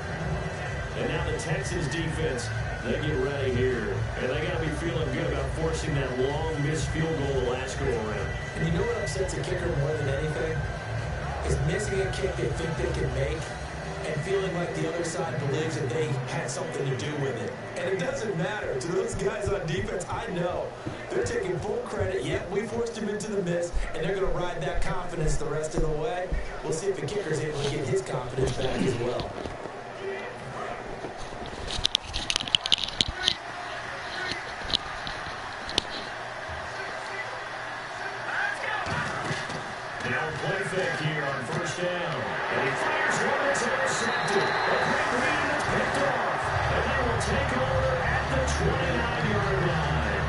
[SPEAKER 3] And now the Texans defense, they get ready here. And they got to be feeling good about forcing that long missed field goal the last go around.
[SPEAKER 4] And you know what upsets a kicker more than anything? Is missing a kick they think they can make and feeling like the other side believes that they had something to do with it. And it doesn't matter. To those guys on defense, I know. They're taking full credit. Yep, we forced him into the miss, and they're going to ride that confidence the rest of the way. We'll see if the kicker's able to get his confidence back as well.
[SPEAKER 3] Now play fake here on first down. And he fires one that's intercepted. A quick read that's picked off. And they will take over at the 29-yard line.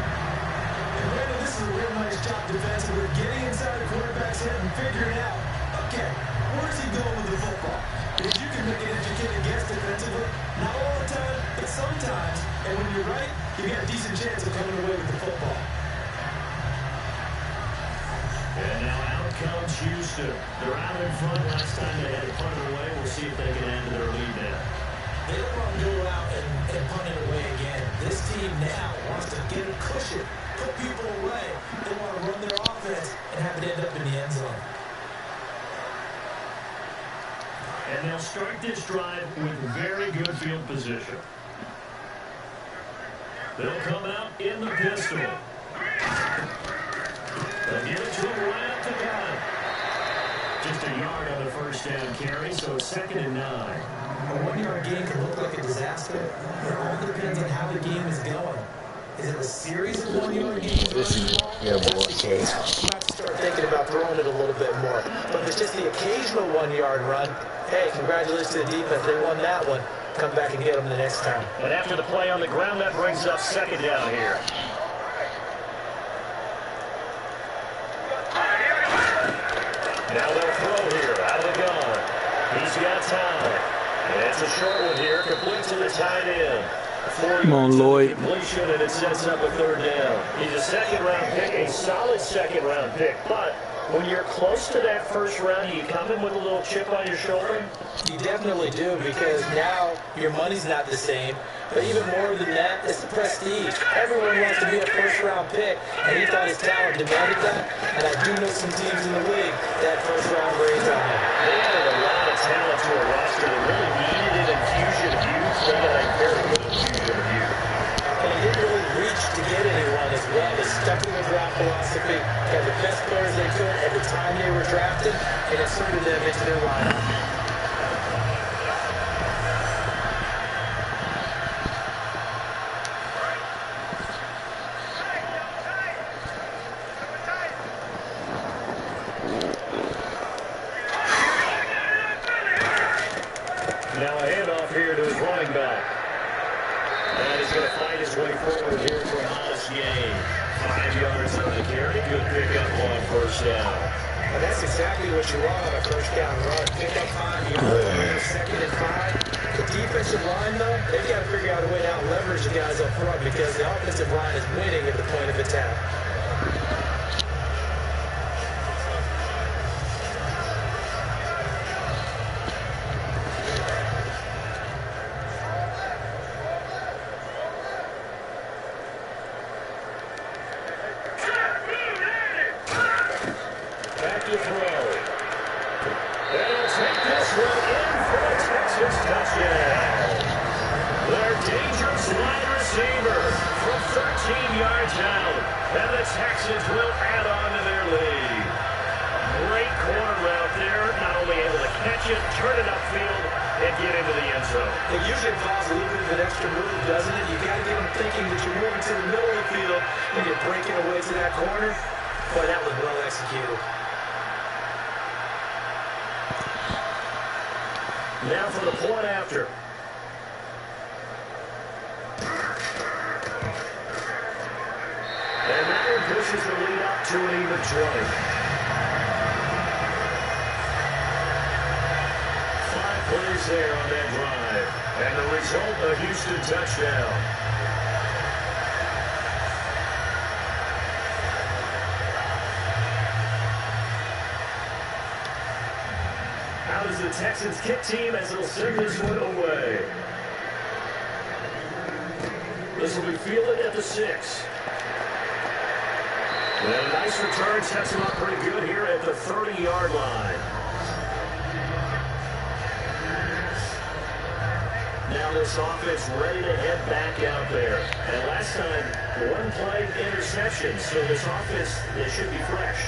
[SPEAKER 4] And Brandon, this is a real nice job defensively, getting inside the quarterback's head and figuring out, okay, where's he going with the football? Because you can make an educated guess defensively, not all the time, but sometimes. And when you're right, you got a decent chance of coming away with the football.
[SPEAKER 3] And now out comes Houston. They're out in front. Last time they had to punt it away. We'll see if they can add to their lead now.
[SPEAKER 4] They don't want to go out and punt it away again. This team now wants to get a cushion, put people away. They want to run their offense and have it end up in the end zone.
[SPEAKER 3] And they'll start this drive with very good field position. They'll come out in the pistol. a yard on the first down carry, so 2nd and 9.
[SPEAKER 4] A 1-yard gain can look like a disaster. It all depends on how the game is going. Is it a series of 1-yard gains?
[SPEAKER 1] Yeah, boy.
[SPEAKER 4] You have to start thinking about throwing it a little bit more. But if it's just the occasional 1-yard run, hey, congratulations to the defense. They won that one. Come back and get them the next time.
[SPEAKER 3] And after the play on the ground, that brings up 2nd down here. Now they'll throw here, out of the gun. He's got time. And it's a short one here, complete to the tight end.
[SPEAKER 1] Come on, Lloyd.
[SPEAKER 3] Completion, and it sets up a 3rd down. He's a 2nd-round pick, a solid 2nd-round pick. But when you're close to that 1st round, you come in with a little chip on your shoulder?
[SPEAKER 4] You definitely do, because now your money's not the same. But even more than that, it's the prestige. Everyone wants to be a 1st-round pick, and he thought his talent demanded that. And I do know some teams in the league that 1st-round grades on him.
[SPEAKER 3] They added a lot of talent to a roster that really needed an infusion of youth. They got a very good infusion of youth.
[SPEAKER 4] And he didn't really reach to get anyone as well. They stuck to the draft philosophy, had the best players they could at the time they were drafted, and inserted them into their lineup.
[SPEAKER 3] Now a handoff here to his running back. And he's going to fight his way forward here for an honest gain. 5 yards on the carry. Good pickup on 1st down.
[SPEAKER 4] And that's exactly what you want on a 1st down run. Pick up 5 yards, 2nd and 5. The defensive line, though, they've got to figure out a way to out-leverage the guys up front because the offensive line is winning at the point of attack.
[SPEAKER 3] Back to throw. They'll take this one in for a Texas touchdown. Their dangerous wide receiver from 13 yards out. And the Texans will add on to their lead. Great corner route there. Not only able to catch it, turn it upfield, and get into the end zone.
[SPEAKER 4] It usually involves a little bit of an extra move, doesn't it? You got to get them thinking that you're moving to the middle of the field and you're breaking away to that corner. Boy, that was well executed.
[SPEAKER 3] Now for the point after. And that one pushes the lead up to an even 20. 5 plays there on that drive. And the result, a Houston touchdown. How does the Texans kick team as they'll send this one away? This will be fielded at the 6. And a nice return sets him up pretty good here at the 30-yard line. Now this offense ready to head back out there. And last time, 1 play interception. So this offense, they should be fresh.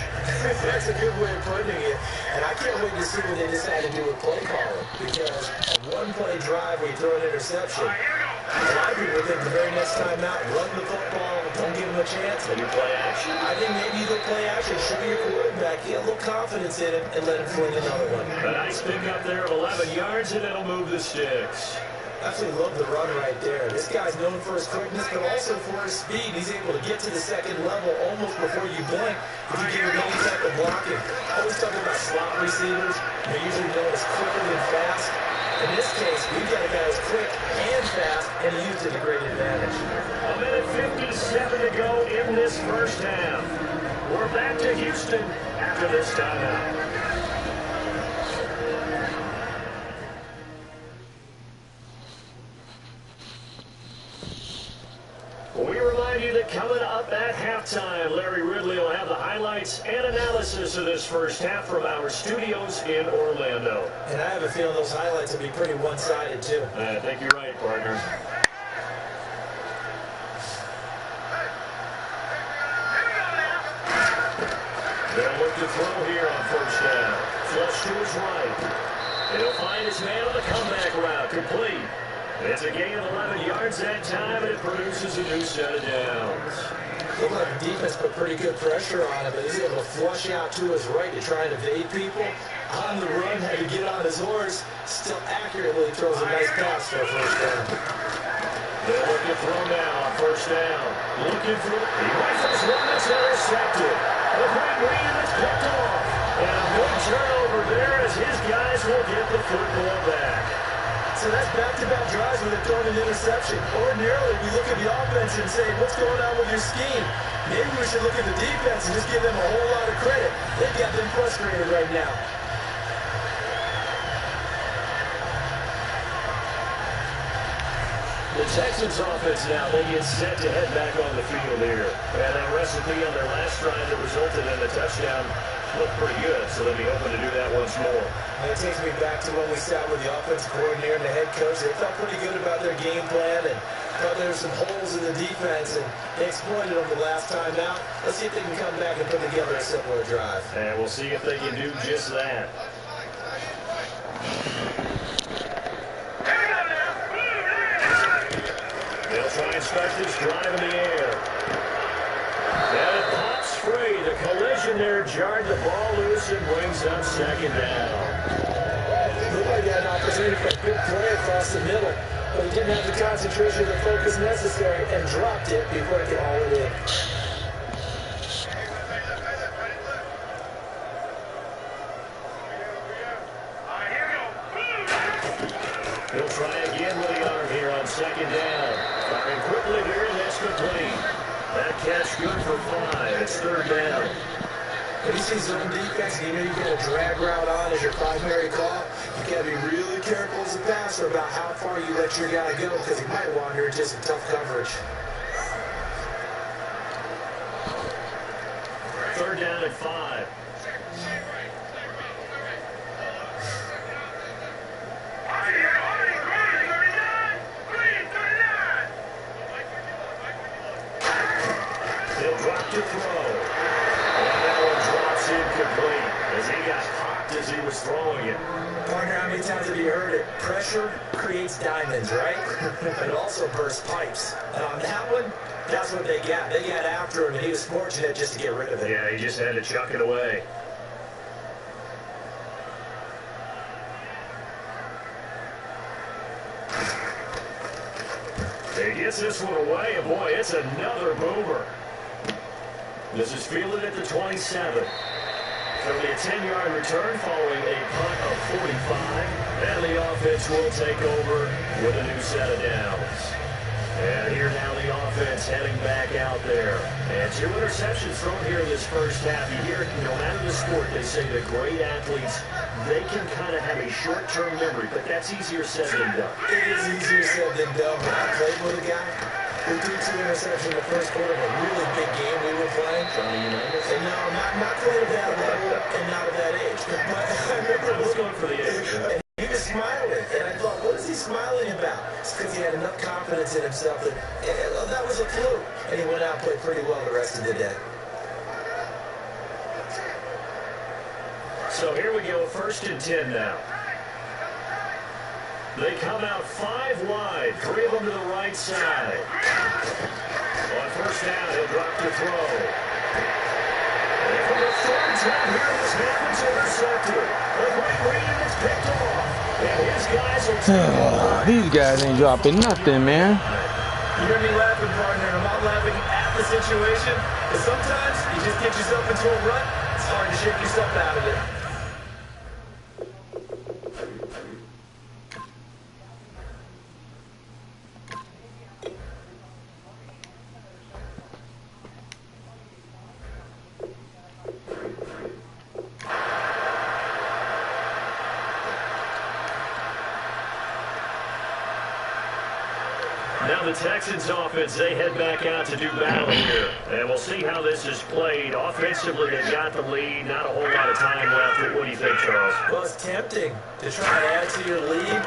[SPEAKER 4] That's a good way of putting it. And I can't wait to see what they decide to do with play calling. Because a 1-play drive where you throw an interception, a lot of people think the very next time out, run the football, don't give them a chance.
[SPEAKER 3] Maybe play action.
[SPEAKER 4] I think maybe you go play action, show your quarterback, get a little confidence in him, and let him fling another one.
[SPEAKER 3] A nice pickup there of 11 yards, and it'll move the sticks.
[SPEAKER 4] Absolutely love the run right there. This guy's known for his quickness, but also for his speed. He's able to get to the 2nd level almost before you blink if you give him any type of blocking. Always talking about slot receivers. They're usually known as quicker than fast. In this case, we've got a guy who's quick and fast, and he used it to great advantage.
[SPEAKER 3] A minute 57 to go in this first half. We're back to Houston after this timeout. We remind you that coming up at halftime, Larry Ridley will have the highlights and analysis of this first half from our studios in Orlando.
[SPEAKER 4] And I have a feeling those highlights will be pretty one-sided, too.
[SPEAKER 3] I think you're right, partner. They'll look to throw here on first down. Flush to his right. He'll find his man on the comeback route. Complete. It's a gain of 11 yards that time, and it produces a new set of downs.
[SPEAKER 4] Looked like the defense put pretty good pressure on him, but he's able to flush out to his right to try and evade people. On the run, had to get on his horse. Still accurately throws a nice pass for a first down.
[SPEAKER 3] They're looking to throw now on first down. Looking for it. He rifles one that's intercepted. A great read that's picked off. And a big turnover there as his guys will get the football back.
[SPEAKER 4] So that's back-to-back drives where they're throwing an interception. Ordinarily, we look at the offense and say, what's going on with your scheme? Maybe we should look at the defense and just give them a whole lot of credit. They've got them frustrated right now.
[SPEAKER 3] The Texans offense now, they get set to head back on the field here. And that recipe on their last drive that resulted in a touchdown looked pretty good, so they'll be hoping to do that once more.
[SPEAKER 4] And it takes me back to when we sat with the offensive coordinator and the head coach. They felt pretty good about their game plan and thought there were some holes in the defense, and they exploited them the last time out. Let's see if they can come back and put together a similar drive.
[SPEAKER 3] And we'll see if they can do just that. They'll try and start this drive in the air. And it pops free. The collision there jarred the ball loose and brings up second down.
[SPEAKER 4] Looked like he had an opportunity for a big play across the middle, but he didn't have the concentration or focus necessary and dropped it before he could haul it in.
[SPEAKER 3] He'll try again with the arm here on second down. Firing quickly here, and that's complete. That catch good for 5. It's third down.
[SPEAKER 4] When you see zone defense and you know you get a drag route on as your primary call, you got to be really careful as a passer about how far you let your guy go because he might wander into some tough coverage.
[SPEAKER 3] Third down at 5. They'll drop to throw. And that one drops incomplete as he got popped as he was throwing it.
[SPEAKER 4] Partner, how many times have you heard it? Pressure creates diamonds, right? It also bursts pipes. And on that one, that's what they got. They got after him, and he was fortunate just to get rid of it.
[SPEAKER 3] Yeah, he just had to chuck it away. He gets this one away, and boy, it's another boomer. This is fielded at the 27. It'll be a 10-yard return following a punt of 45. And the offense will take over with a new set of downs. And here now the offense heading back out there. And 2 interceptions thrown here in this first half. You hear, no matter the sport, they say the great athletes, they can kind of have a short-term memory, but that's easier said than done.
[SPEAKER 4] It is easier said than done. When I played with a guy who threw 2 interceptions in the first quarter of a really big game we were playing. And no, not quite of that level and not of that age. But I remember
[SPEAKER 3] Let's go for the age.
[SPEAKER 4] and he was smiling, and I thought, what is he smiling about? It's because he had enough confidence in himself that that was a fluke. And he went out and played pretty well the rest of the day.
[SPEAKER 3] So here we go, 1st and 10 now. They come out 5 wide, 3 of them to the right side. On first down, he'll drop to throw. And for the 3rd time here, this happens intercepted. A great read, and it's picked off. And his guys will take over.
[SPEAKER 1] These guys ain't dropping nothing, man.
[SPEAKER 4] You hear me laughing, partner, and I'm not laughing at the situation, but sometimes you just get yourself into a rut, it's hard to shake yourself out of it.
[SPEAKER 3] Now the Texans offense, they head back out to do battle here. And we'll see how this is played. Offensively, they got the lead. Not a whole lot of time left. What do you think, Charles?
[SPEAKER 4] Well, it's tempting to try to add to your lead,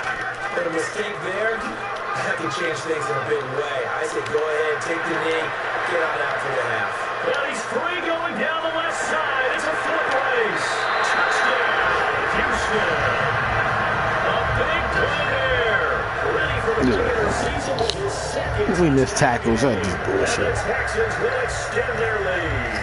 [SPEAKER 4] but a mistake there, that can change things in a big way. I say go ahead, take the knee, get on out for the half.
[SPEAKER 3] Well, he's free going down the left side. It's a
[SPEAKER 1] If we miss tackles, that'd be
[SPEAKER 3] And the
[SPEAKER 1] bullshit.
[SPEAKER 3] Texans will extend their lead.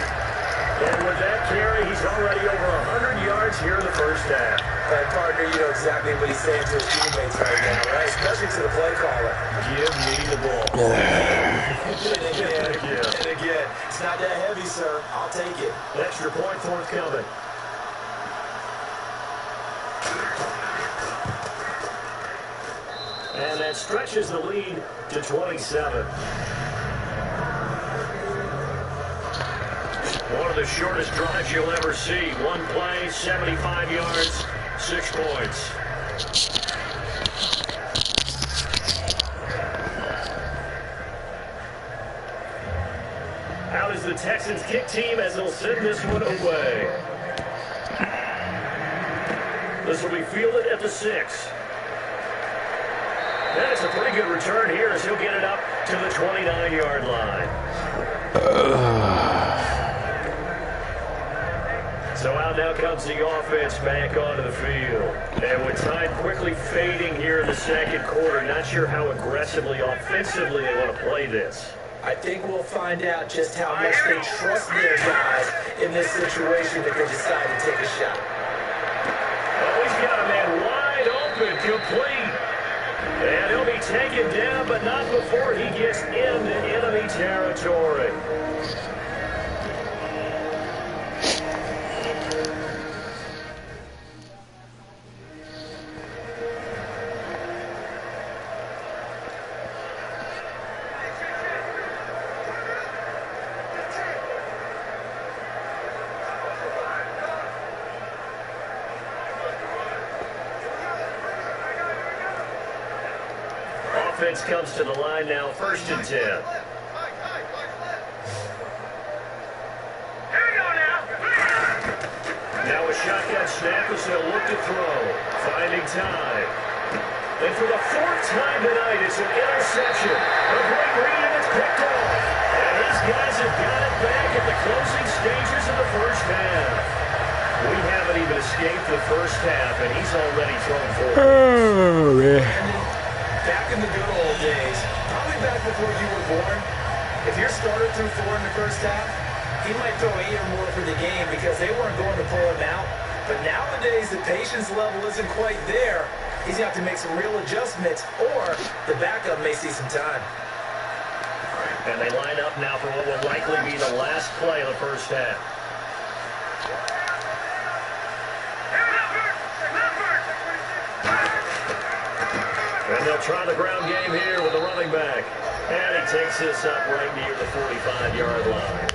[SPEAKER 3] And with that carry, he's already over 100 yards here in the first half.
[SPEAKER 4] Hey, partner, you know exactly what he's saying to his teammates right now, right? Especially to the play caller.
[SPEAKER 3] Give me the ball.
[SPEAKER 4] And again, it's not that heavy, sir. I'll take it.
[SPEAKER 3] Extra point forthcoming. And that stretches the lead to 27. One of the shortest drives you'll ever see. One play, 75 yards, 6 points. Out is the Texans kick team as they'll send this one away. This will be fielded at the 6. That is a pretty good return here as he'll get it up to the 29-yard line. So out now comes the offense back onto the field. And with time quickly fading here in the second quarter, not sure how aggressively, offensively they want to play this.
[SPEAKER 4] I think we'll find out just how much they trust their guys in this situation if they decide to take a shot.
[SPEAKER 3] Oh, he's got a man wide open, complete. And he'll be taken down, but not before he gets into enemy territory. Offense comes to the line now, 1st and 10. Now a shotgun snap as they'll look to throw. Finding time. And for the 4th time tonight, it's an interception. A great read and it's picked off. And these guys have got it back at the closing stages of the first half. We haven't even escaped the first half, and he's already thrown 4.
[SPEAKER 1] Oh, man.
[SPEAKER 4] Back in the good old days, probably back before you were born, if your starter threw 4 in the first half, he might throw 8 or more for the game because they weren't going to pull him out. But nowadays, the patience level isn't quite there. He's got to make some real adjustments, or the backup may see some time.
[SPEAKER 3] And they line up now for what will likely be the last play of the first half. And they'll try the ground game here with the running back. And he takes this up right near the 45-yard line.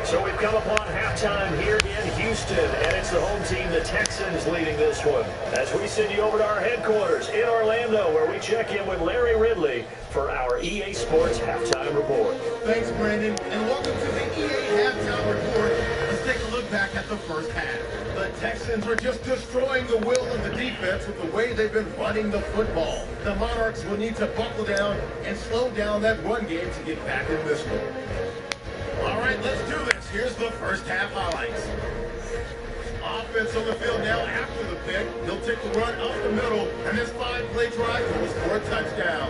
[SPEAKER 3] So we've come upon halftime here in Houston, and it's the home team, the Texans, leading this one. As we send you over to our headquarters in Orlando, where we check in with Larry Ridley for our EA Sports Halftime Report.
[SPEAKER 2] Thanks, Brandon, and welcome to the EA Halftime Report. Let's take a look back at the first half. The Texans are just destroying the will of the defense with the way they've been running the football. The Monarchs will need to buckle down and slow down that run game to get back in this one. All right, let's do this. Here's the first half highlights. Offense on the field now after the pick. They'll take the run up the middle, and this 5-play drive goes for a touchdown,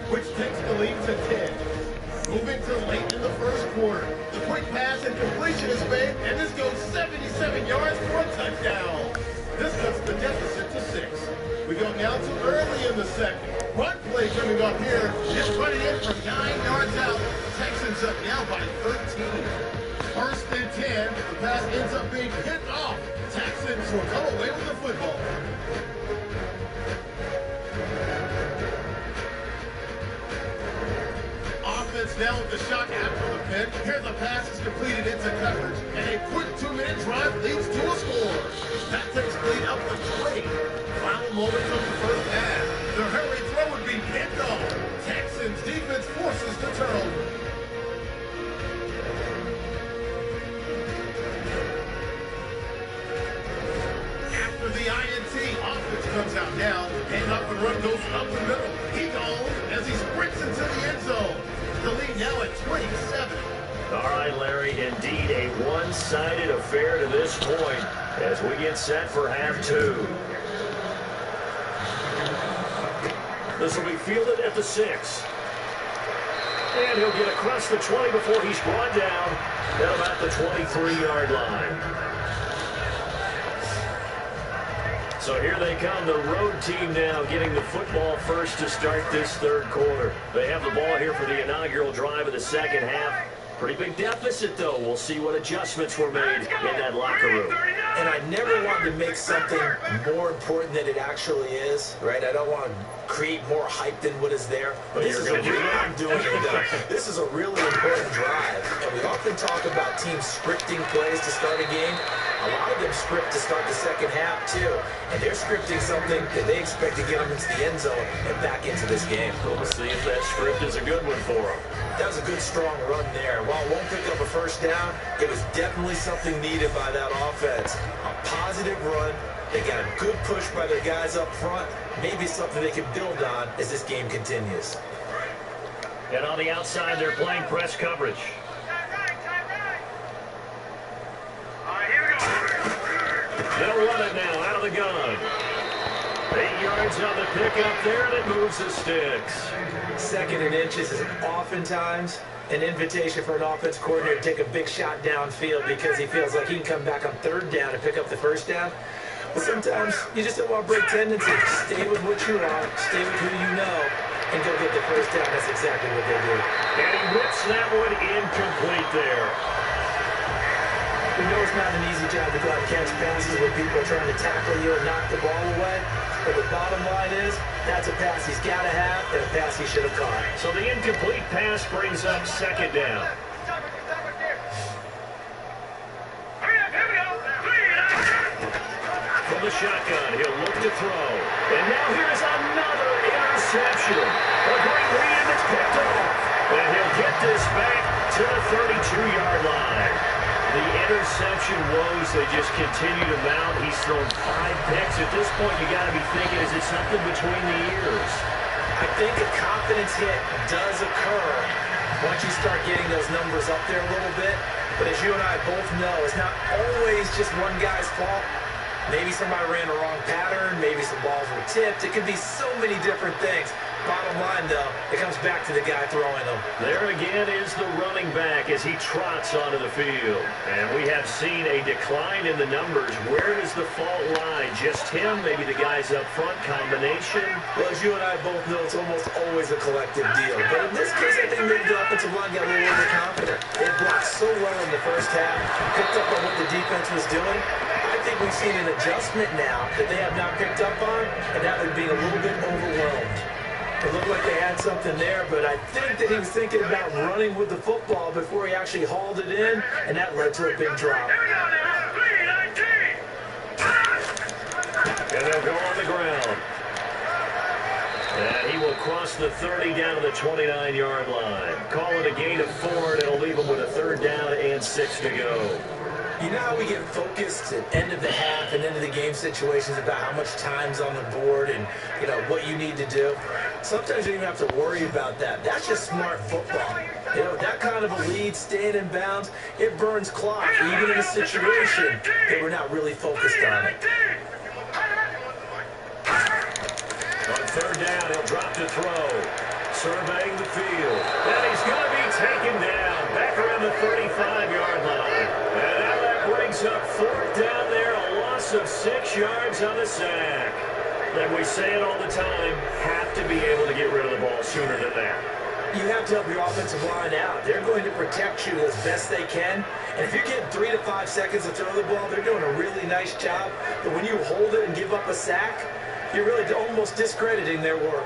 [SPEAKER 2] which takes the lead to 10. Moving to late in the first quarter. The quick pass and completion is made, and this goes 77 yards for a touchdown. This cuts the deficit to 6. We go now to early in the second. Run play coming up here. Just running in from 9 yards out. Texans up now by 13. 1st and 10. The pass ends up being picked off. Texans will come away with the football. Offense now with the shot after the pick. Here the pass is completed into coverage, and a quick 2-minute drive leads to a score. That takes the lead up to 20. Final moments of the first half. The hurry throw would be picked off. Texans defense forces the turnover. After the INT, offense comes out now, and up and run goes up the middle. He goes as he sprints into the end zone. The lead now at 27.
[SPEAKER 3] All right, Larry, indeed a one-sided affair to this point as we get set for half 2. This will be fielded at the 6. And he'll get across the 20 before he's brought down at about the 23-yard line. So here they come, the road team now getting the football first to start this third quarter. They have the ball here for the inaugural drive of the second half. Pretty big deficit, though. We'll see what adjustments were made in that locker room.
[SPEAKER 4] And I never wanted to make something more important than it actually is, right? I don't want to create more hype than what is there.
[SPEAKER 3] But
[SPEAKER 4] This is a really, I'm doing it, though. This is a really important drive. And we often talk about teams scripting plays to start a game. A lot of them script to start the second half, too. And they're scripting something that they expect to get them into the end zone and back into this game.
[SPEAKER 3] We'll see if that script is a good one for them.
[SPEAKER 4] That was a good, strong run there. While it won't pick up a first down, it was definitely something needed by that offense. A positive run. They got a good push by their guys up front. Maybe something they can build on as this game continues.
[SPEAKER 3] And on the outside, they're playing press coverage. They'll run it now out of the gun. 8 yards on the pickup there, and it moves the sticks.
[SPEAKER 4] 2nd and inches is oftentimes an invitation for an offense coordinator to take a big shot downfield because he feels like he can come back on 3rd down and pick up the first down. But sometimes you just don't want to break tendencies. Stay with what you are, stay with who you know, and go get the first down. That's exactly what they do.
[SPEAKER 3] And he whips that one incomplete there.
[SPEAKER 4] We know it's not an easy job to go out and catch passes when people are trying to tackle you and knock the ball away. But the bottom line is, that's a pass he's got to have and a pass he should have caught.
[SPEAKER 3] So the incomplete pass brings up 2nd down. From the shotgun, he'll look to throw. And now here's another interception. A great lead that's picked off. And he'll get this back to the 32-yard line. The interception woes, they just continue to mount. He's thrown 5 picks. At this point, you got to be thinking, is it something between the ears?
[SPEAKER 4] I think a confidence hit does occur once you start getting those numbers up there a little bit. But as you and I both know, it's not always just one guy's fault. Maybe somebody ran a wrong pattern. Maybe some balls were tipped. It could be so many different things. Bottom line, though, it comes back to the guy throwing them.
[SPEAKER 3] There again is the running back as he trots onto the field. And we have seen a decline in the numbers. Where does the fault lie? Just him? Maybe the guys up front? Combination?
[SPEAKER 4] Well, as you and I both know, it's almost always a collective deal. But in this case, I think maybe the offensive line got a little overconfident. They blocked so well in the first half, picked up on what the defense was doing. I think we've seen an adjustment now that they have not picked up on, and that would be a little bit overwhelmed. It looked like they had something there, but I think that he was thinking about running with the football before he actually hauled it in, and that led to a big drop.
[SPEAKER 3] And they'll go on the ground. And he will cross the 30 down to the 29-yard line. Call it a gain of 4, and it'll leave him with a 3rd down and 6 to go.
[SPEAKER 4] You know how we get focused at end of the half and end of the game situations about how much time's on the board and, you know, what you need to do? Sometimes you don't even have to worry about that. That's just smart football. You know, that kind of a lead, staying in bounds, it burns clock, even in a situation that we're not really focused on it.
[SPEAKER 3] On 3rd down, he'll drop to throw. Surveying the field. And he's going to be taken down. Back around the 35-yard line. And now that brings up 4th down there. A loss of 6 yards on the sack. And we say it all the time, have to be able to get rid of the ball sooner than that.
[SPEAKER 4] You have to help your offensive line out. They're going to protect you as best they can. And if you get 3 to 5 seconds to throw the ball, they're doing a really nice job. But when you hold it and give up a sack, you're really almost discrediting their work.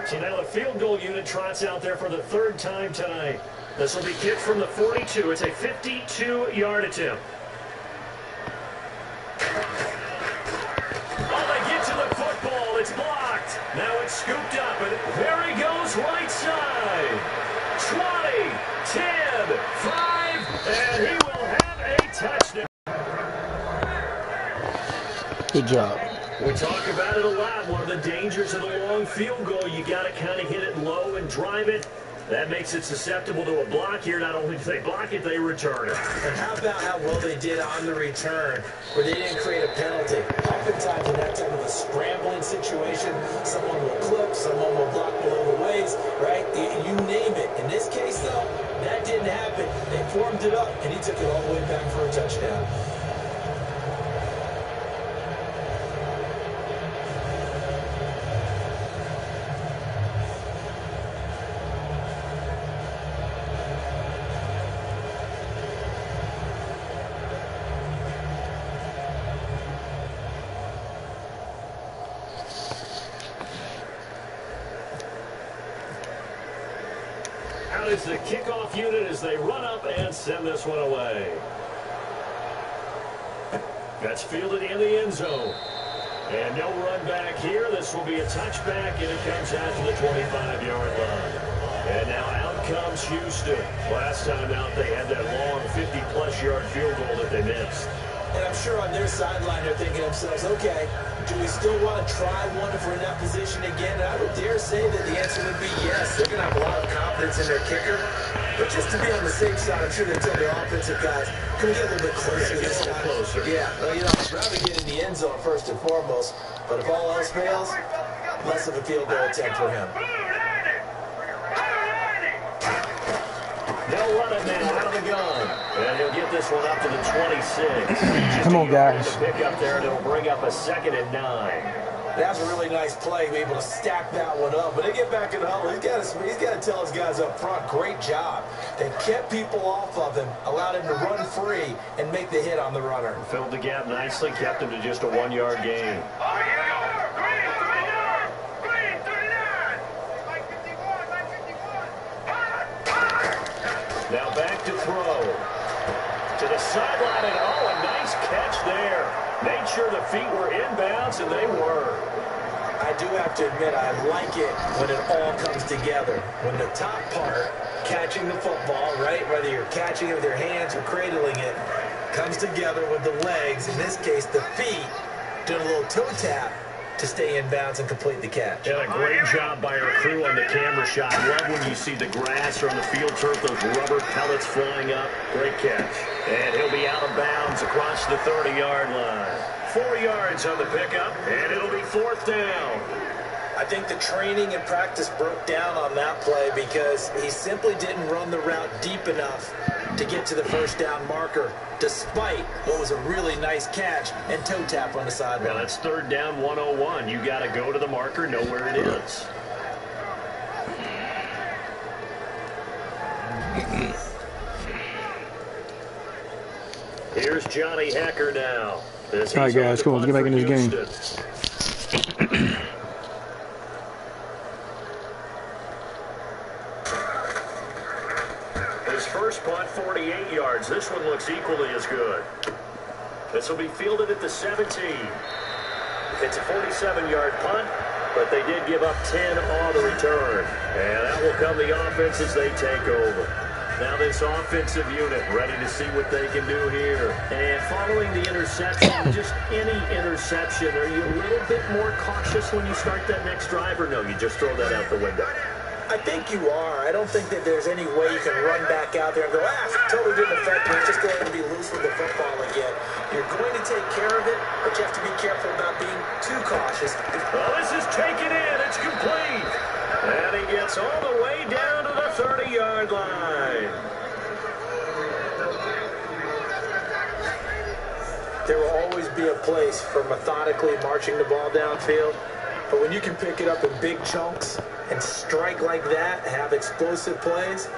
[SPEAKER 3] So now the field goal unit trots out there for the 3rd time tonight. This will be kicked from the 42. It's a 52-yard attempt. Oh, they get to the football. It's blocked. Now it's scooped up, and there he goes right side. 20, 10, 5, and he will have a touchdown.
[SPEAKER 1] Good job.
[SPEAKER 3] We talk about it a lot. One of the dangers of the long field goal, you got to kind of hit it low and drive it. That makes it susceptible to a block here. Not only do they block it, they return it.
[SPEAKER 4] And how about how well they did on the return, where they didn't create a penalty? Oftentimes in that type of a scrambling situation, someone will clip, someone will block below the waist, right? You name it. In this case, though, that didn't happen. They formed it up, and he took it all the way back for a touchdown.
[SPEAKER 3] Out is the kickoff unit as they run up and send this one away. That's fielded in the end zone. And no run back here. This will be a touchback, and it comes out to the 25-yard line. And now out comes Houston. Last time out, they had that long 50-plus yard field goal that they missed.
[SPEAKER 4] And I'm sure on their sideline, they're thinking to themselves, okay, do we still want to try one if we're in that position again? And I would dare say that the answer would be yes. They're going to have a lot of confidence in their kicker. But just to be on the safe side, I'm sure they tell their offensive guys, can we get a little bit closer to this guy?
[SPEAKER 3] Closer.
[SPEAKER 4] Yeah, well, you know, I'd rather get in the end zone first and foremost. But if all else fails, less of a field goal attempt for him.
[SPEAKER 3] They'll run it now out of the gun. And he'll get this one up to the 26.
[SPEAKER 1] Come on, guys.
[SPEAKER 3] Pick up there, and it'll bring up a 2nd and 9.
[SPEAKER 4] That's a really nice play, be able to stack that one up. But they get back in the huddle. He's got to tell his guys up front, great job. They kept people off of him, allowed him to run free, and make the hit on the runner.
[SPEAKER 3] Filled the gap nicely, kept him to just a 1-yard gain. Now back to throw. To the sideline, and oh, a nice catch there. Made sure the feet were inbounds, and they were.
[SPEAKER 4] I do have to admit, I like it when it all comes together. When the top part, catching the football, right, whether you're catching it with your hands or cradling it, comes together with the legs, in this case, the feet, doing a little toe tap to stay in bounds and complete the catch.
[SPEAKER 3] And a great job by our crew on the camera shot. Love when you see the grass or on the field turf, those rubber pellets flying up. Great catch. And he'll be out of bounds across the 30-yard line. 4 yards on the pickup, and it'll be 4th down.
[SPEAKER 4] I think the training and practice broke down on that play because he simply didn't run the route deep enough to get to the first down marker, despite what was a really nice catch and toe tap on the sideline.
[SPEAKER 3] Well, that's 3rd down 101. You got to go to the marker, know where it is. Here's Johnny Hacker now.
[SPEAKER 1] All right, guys, come on, let's get back in this game.
[SPEAKER 3] His first punt, 48 yards. This one looks equally as good. This will be fielded at the 17. It's a 47-yard punt, but they did give up 10 on the return. And that will come the offense as they take over. Now this offensive unit ready to see what they can do here. And following the interception, just any interception, are you a little bit more cautious when you start that next drive, or no, you just throw that out the window?
[SPEAKER 4] I think you are. I don't think that there's any way you can run back out there and go, totally didn't affect me. Just go ahead and be loose with the football again. You're going to take care of it, but you have to be careful about being too cautious.
[SPEAKER 3] Well, this is taken in. It's complete. And he gets all the way down to the 30-yard line.
[SPEAKER 4] There will always be a place for methodically marching the ball downfield, but when you can pick it up in big chunks and strike like that, have explosive plays,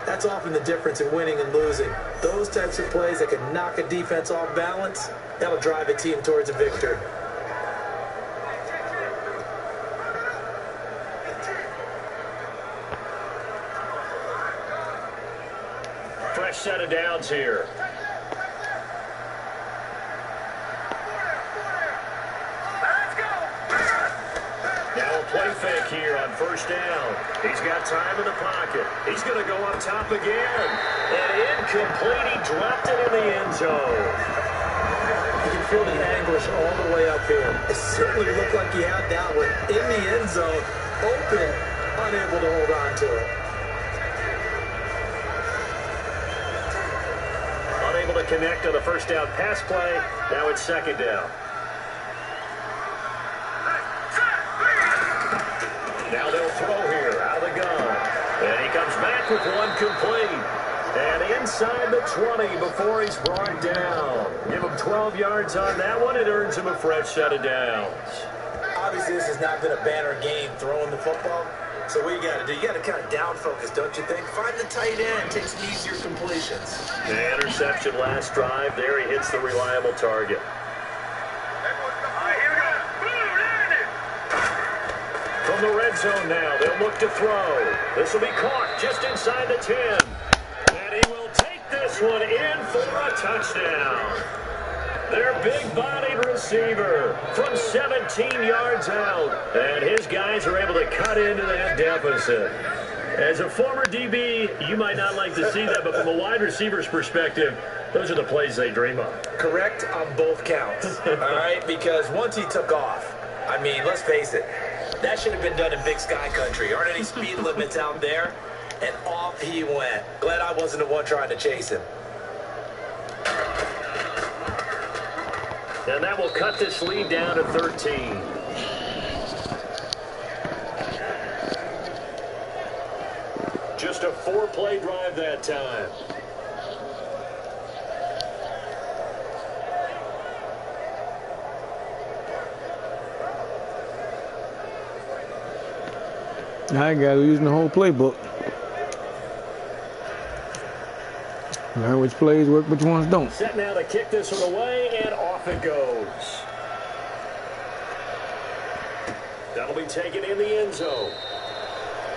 [SPEAKER 4] that's often the difference in winning and losing. Those types of plays that can knock a defense off balance, that'll drive a team towards a victory.
[SPEAKER 3] Fresh set of downs here. Now a play fake here on 1st down. He's got time in the pocket. He's going to go up top again. And incomplete. He dropped it in the end zone.
[SPEAKER 4] You can feel the anguish all the way up here. It certainly looked like he had that one in the end zone, open, unable to hold on to it.
[SPEAKER 3] Unable to connect on the first down pass play. Now it's second down. Now they'll throw here out of the gun. And he comes back with one complete. And inside the 20 before he's brought down. Give him 12 yards on that one. It earns him a fresh set of downs.
[SPEAKER 4] Obviously, this has not been a banner game throwing the football. So what you got to do, you got to kind of down focus, don't you think? Find the tight end, take some easier completions.
[SPEAKER 3] The interception last drive. There he hits the reliable target. From the red zone now, they'll look to throw. This will be caught just inside the 10. And he will take this one in for a touchdown. Their big-bodied receiver from 17 yards out. And his guys are able to cut into that deficit. As a former DB, you might not like to see that, but from a wide receiver's perspective, those are the plays they dream of.
[SPEAKER 4] Correct on both counts, all right? Because once he took off, I mean, let's face it, that should have been done in Big Sky Country. Aren't any speed limits out there? And off he went. Glad I wasn't the one trying to chase him.
[SPEAKER 3] And that will cut this lead down to 13. Just a 4-play drive that time.
[SPEAKER 1] I got using the whole playbook. Learn which plays work, which ones don't.
[SPEAKER 3] Set now to kick this one away, and off it goes. That'll be taken in the end zone.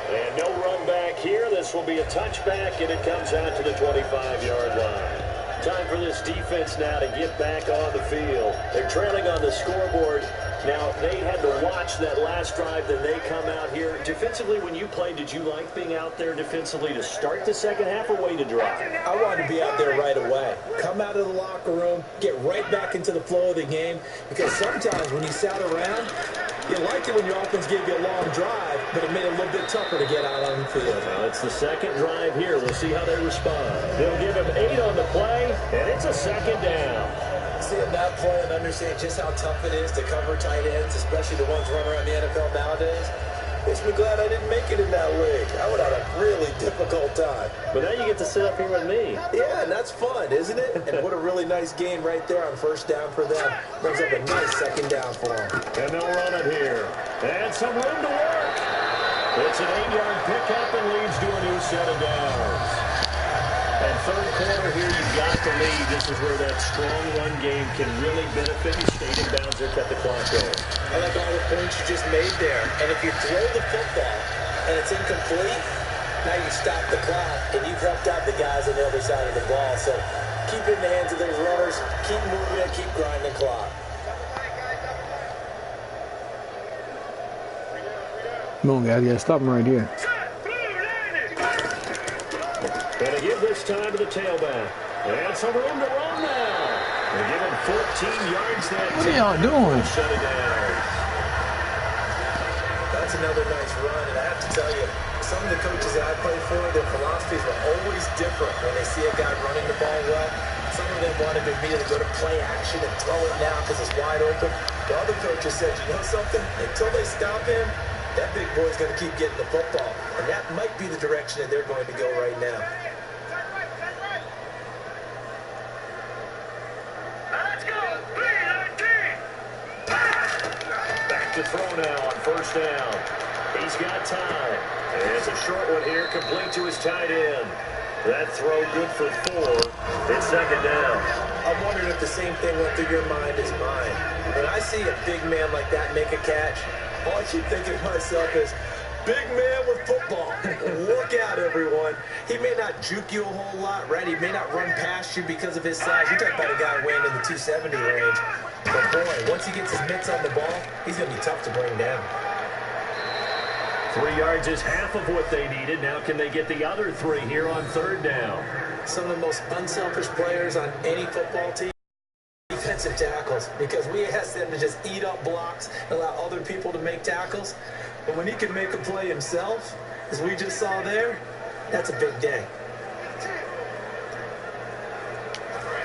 [SPEAKER 3] And no run back here. This will be a touchback, and it comes out to the 25-yard line. Time for this defense now to get back on the field. They're trailing on the scoreboard. Now, they had to watch that last drive, then they come out here. Defensively, when you played, did you like being out there defensively to start the second half or wait to drive?
[SPEAKER 4] I wanted to be out there right away. Come out of the locker room, get right back into the flow of the game, because sometimes when you sat around, you liked it when your offense gave you a long drive, but it made it a little bit tougher to get out on the field.
[SPEAKER 3] Well, it's the second drive here. We'll see how they respond. They'll give him 8 on the play, and it's a second down.
[SPEAKER 4] Seeing that play and understand just how tough it is to cover tight ends, especially the ones running around the NFL nowadays, makes me glad I didn't make it in that league. I would have had a really difficult time.
[SPEAKER 3] But now you get to sit up here with me.
[SPEAKER 4] Yeah, and that's fun, isn't it? And what a really nice game right there on first down for them. Brings up a nice second down for them.
[SPEAKER 3] And they'll run it here. And some room to work. It's an 8-yard pickup and leads to a new set of downs. And third quarter here, you've got the lead. This is where that strong run game can really benefit you. Stay in bounds or cut the clock going.
[SPEAKER 4] I like all the points you just made there. And if you throw the football and it's incomplete, now you stop the clock and you've helped out the guys on the other side of the ball. So keep it in the hands of those runners. Keep moving it. Keep grinding the clock.
[SPEAKER 1] Come on, guys. You gotta stop him right here.
[SPEAKER 3] And they give this time to the tailback. And some room to run now. They give him 14 yards that
[SPEAKER 1] What are y'all doing?
[SPEAKER 3] Shut it down.
[SPEAKER 4] That's another nice run. And I have to tell you, some of the coaches that I played for, their philosophies were always different when they see a guy running the ball well. Some of them wanted to immediately go to play action and throw it now because it's wide open. The other coaches said, you know something? Until they stop him, that big boy's going to keep getting the football. And that might be the direction that they're going to go right now.
[SPEAKER 3] Back to throw now on first down. He's got time. And it's a short one here, complete to his tight end. That throw good for 4. It's second down.
[SPEAKER 4] I'm wondering if the same thing went through your mind as mine. When I see a big man like that make a catch, all I keep thinking to myself is, big man with football. Look out, everyone. He may not juke you a whole lot, right? He may not run past you because of his size. You're talking about a guy weighing in the 270 range. But boy, once he gets his mitts on the ball, he's going to be tough to bring down.
[SPEAKER 3] 3 yards is half of what they needed. Now can they get the other 3 here on third down?
[SPEAKER 4] Some of the most unselfish players on any football team defensive tackles because we asked them to just eat up blocks and allow other people to make tackles. But when he can make a play himself, as we just saw there, that's a big day.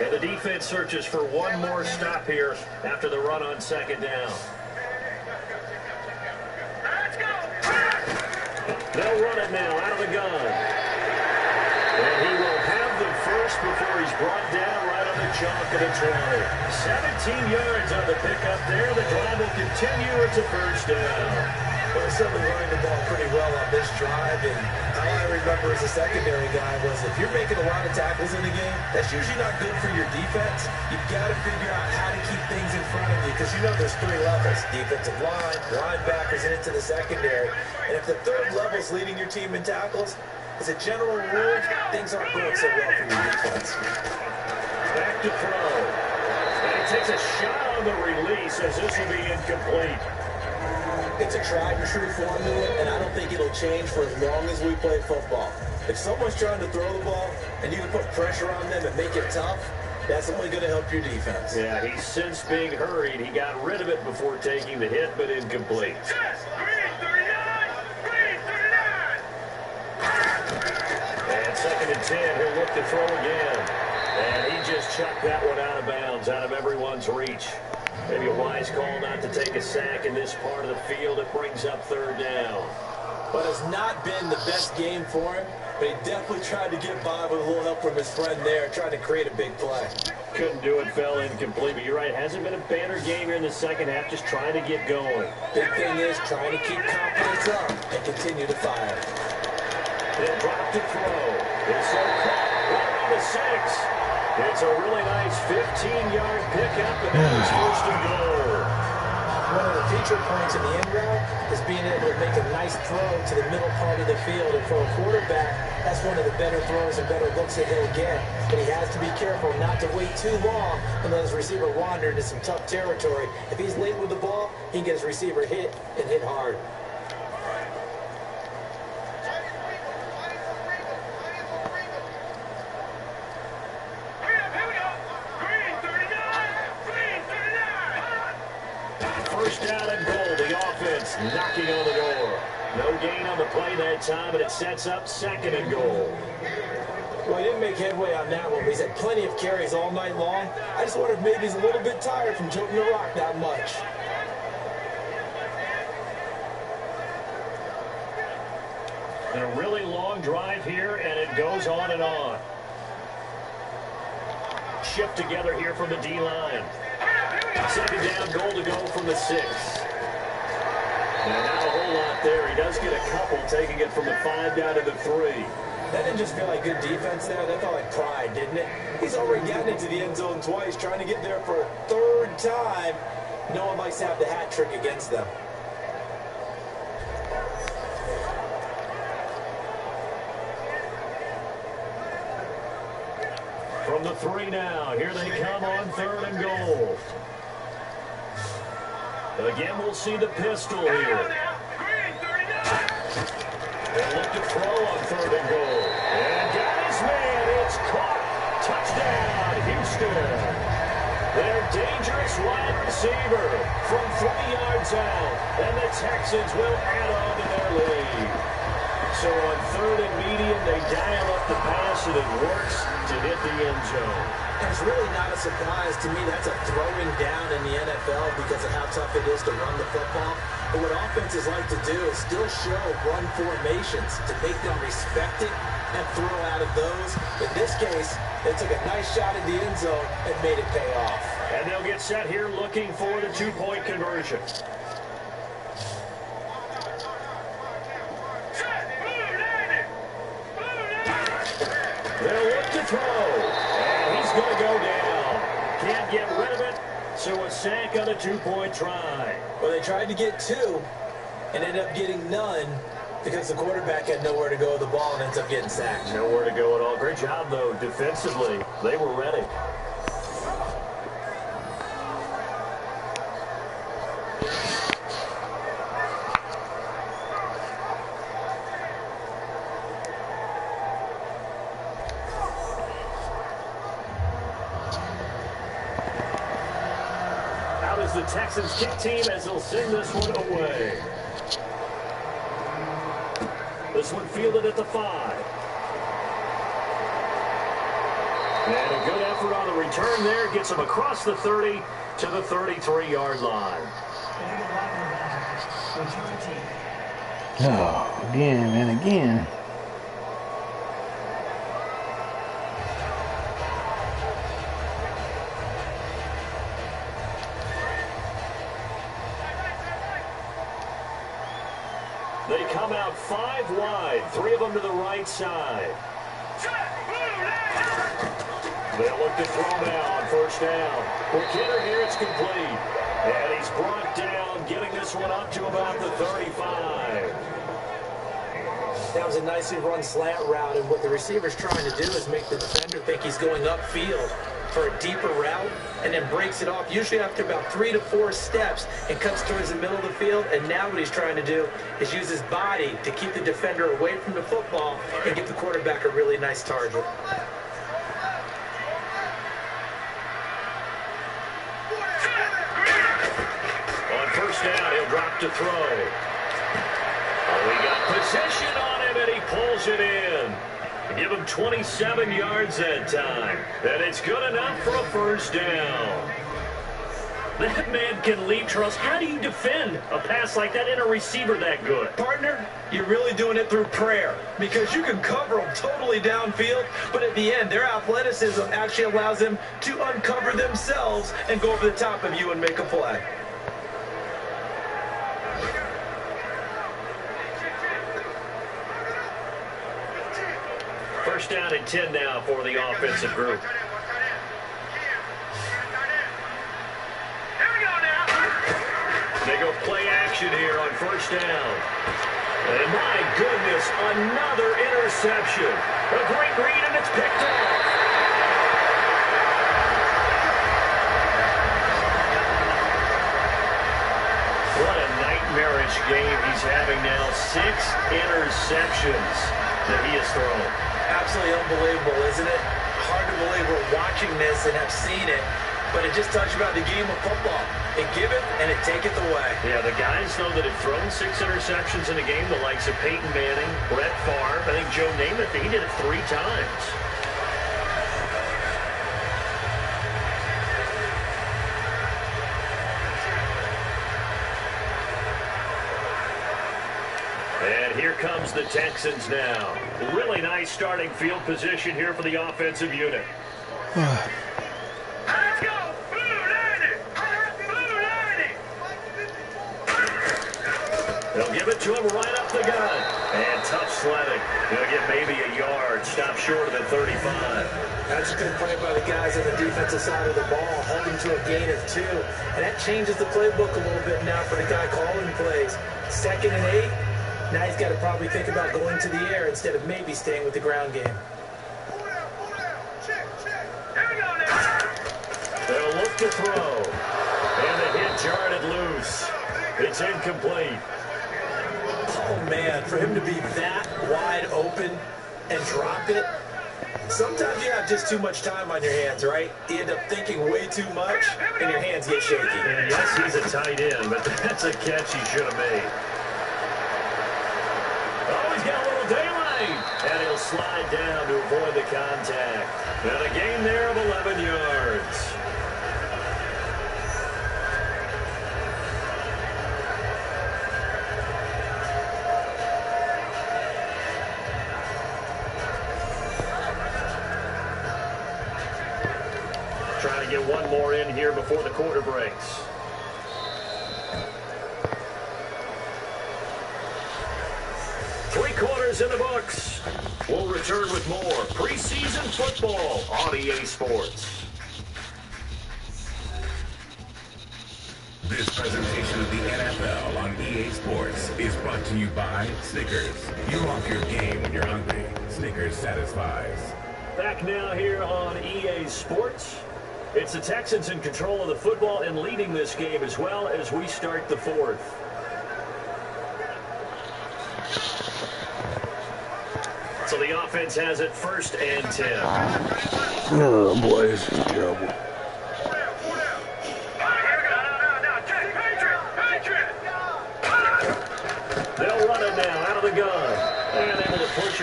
[SPEAKER 3] And the defense searches for one more stop here after the run on second down. They'll run it now out of the gun. And he will have the first before he's brought down right on the chalk of the 20. 17 yards on the pickup there. The drive will continue. It's a first down.
[SPEAKER 4] Well, certainly running the ball pretty well on this drive, and all I remember as a secondary guy was if you're making a lot of tackles in the game, that's usually not good for your defense. You've got to figure out how to keep things in front of you because you know there's three levels: defensive line, linebackers, and into the secondary. And if the third level is leading your team in tackles, as a general rule, things aren't going so well for your defense.
[SPEAKER 3] Back to throw. And he takes a shot on the release as this will be incomplete.
[SPEAKER 4] It's a tried-and-true formula, and I don't think it'll change for as long as we play football. If someone's trying to throw the ball and you can put pressure on them and make it tough, that's only going to help your defense.
[SPEAKER 3] Yeah, he's since being hurried. He got rid of it before taking the hit, but incomplete. And second and 10, he'll look to throw again. And he just chucked that one out of bounds, out of everyone's reach. Maybe a wise call not to take a sack in this part of the field. It brings up third down.
[SPEAKER 4] But it's not been the best game for him, but he definitely tried to get by with a little help from his friend there, trying to create a big play.
[SPEAKER 3] Couldn't do it, fell incomplete. But you're right, it hasn't been a banner game here in the second half, just trying to get going.
[SPEAKER 4] Big thing is trying to keep confidence up and continue to fire.
[SPEAKER 3] They'll drop to throw. It's so caught right on the 6. It's a really nice 15-yard pickup, and that is first and goal.
[SPEAKER 4] One of the feature points in the end route is being able to make a nice throw to the middle part of the field. And for a quarterback, that's one of the better throws and better looks that he'll get. But he has to be careful not to wait too long and let his receiver wander into some tough territory. If he's late with the ball, he can get his receiver hit and hit hard.
[SPEAKER 3] First down and goal. The offense knocking on the door. No gain on the play that time, but it sets up second and goal.
[SPEAKER 4] Well, he didn't make headway on that one, but he's had plenty of carries all night long. I just wonder if maybe he's a little bit tired from toting the rock that much.
[SPEAKER 3] And a really long drive here, and it goes on and on. Shift together here from the D-line. Second down, goal to go from the 6. And not a whole lot there. He does get a couple, taking it from the 5 down to the 3.
[SPEAKER 4] That didn't just feel like good defense there. That felt like pride, didn't it? He's already gotten into the end zone twice, trying to get there for a third time. No one likes to have the hat trick against them.
[SPEAKER 3] From the 3 now, here they come on third and goal. Again, we'll see the pistol here. They'll look to throw on third and goal. And got his man. It's caught. Touchdown, Houston. Their dangerous wide receiver from 3 yards out. And the Texans will add on to their lead. So on third and medium, they dial up the pass, and it works to hit the end zone.
[SPEAKER 4] And it's really not a surprise to me. That's a throwing down in the NFL because of how tough it is to run the football. But what offenses like to do is still show run formations to make them respect it and throw out of those. In this case, they took a nice shot at the end zone and made it pay off.
[SPEAKER 3] And they'll get set here looking for the 2-point conversion. They'll look to throw. And he's going to go down. Can't get rid of it. So a sack on a 2-point try.
[SPEAKER 4] Well, they tried to get 2 and ended up getting none because the quarterback had nowhere to go with the ball and ends up getting sacked.
[SPEAKER 3] Nowhere to go at all. Great job, though, defensively. They were ready. the Texans kick team as they'll send this one away. This one fielded at the 5. And a good effort on the return there. Gets him across the 30 to the 33-yard line.
[SPEAKER 1] Oh, again and again.
[SPEAKER 3] They come out 5 wide, 3 of them to the right side. They'll look to throw now on first down. Quick hitter here, it's complete. And he's brought down, getting this one up to about the 35.
[SPEAKER 4] That was a nicely run slant route, and what the receiver's trying to do is make the defender think he's going upfield for a deeper route, and then breaks it off, usually after about 3 to 4 steps, and cuts towards the middle of the field. And now what he's trying to do is use his body to keep the defender away from the football and give the quarterback a really nice target.
[SPEAKER 3] On first down, he'll drop to throw. Oh, he got possession on him, and he pulls it in. Give him 27 yards that time. And it's good enough for a first down. That man can leap, Charles. How do you defend a pass like that in a receiver that good?
[SPEAKER 4] Partner, you're really doing it through prayer, because you can cover them totally downfield, but at the end, their athleticism actually allows them to uncover themselves and go over the top of you and make a play.
[SPEAKER 3] First down and 10 now for the offensive group. They go play action here on first down. And my goodness, another interception. A great read, and it's picked off. What a nightmarish game he's having now. 6 interceptions that he has thrown.
[SPEAKER 4] Absolutely unbelievable, isn't it? Hard to believe we're watching this and have seen it, but it just tells you about the game of football. It give it, and it take it away.
[SPEAKER 3] Yeah, the guys, though, that have thrown 6 interceptions in a game, the likes of Peyton Manning, Brett Favre, I think Joe Namath, he did it 3 times. And here comes the Texans now. Really nice starting field position here for the offensive unit. They'll give it to him right up the gut. And tough sledding. He'll get maybe a yard. Stop short of the 35.
[SPEAKER 4] That's a good play by the guys on the defensive side of the ball, holding to a gain of 2. And that changes the playbook a little bit now for the guy calling plays. 2nd and 8. Now he's got to probably think about going to the air instead of maybe staying with the ground game.
[SPEAKER 3] They'll look to throw. And the hit jarred it loose. It's incomplete.
[SPEAKER 4] Oh, man, for him to be that wide open and drop it, sometimes you have just too much time on your hands, right? You end up thinking way too much, and your hands get shaky.
[SPEAKER 3] And yes, he's a tight end, but that's a catch he should have made. Oh, he's got a little daylight. And he'll slide down to avoid the contact. And a gain there of 11 yards. Trying to get one more in here before the quarter breaks. Three-quarters in the books. We'll return with more preseason football on EA Sports.
[SPEAKER 5] This presentation of the NFL on EA Sports is brought to you by Snickers. You unlock your game when you're hungry. Snickers satisfies.
[SPEAKER 3] Back now here on EA Sports. It's the Texans in control of the football and leading this game as well as we start the 4th. So the offense has it 1st and 10.
[SPEAKER 1] Oh, boy, this is terrible.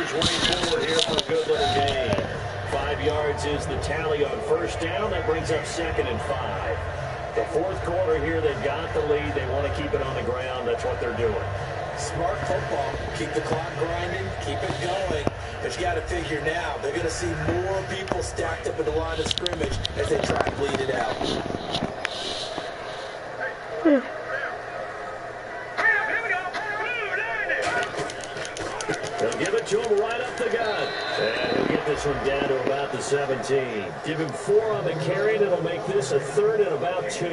[SPEAKER 3] pushes way forward here for a good little gain. 5 yards is the tally on first down. That brings up 2nd and 5. The fourth quarter here, they've got the lead. They want to keep it on the ground. That's what they're doing.
[SPEAKER 4] Smart football. Keep the clock grinding. Keep it going. But you got to figure now, they're going to see more people stacked up at the line of scrimmage as they try to bleed it out.
[SPEAKER 3] They'll give it to him right up the gut. And he'll get this one down to about the 17. Give him 4 on the carry, and it'll make this a 3rd and about 2.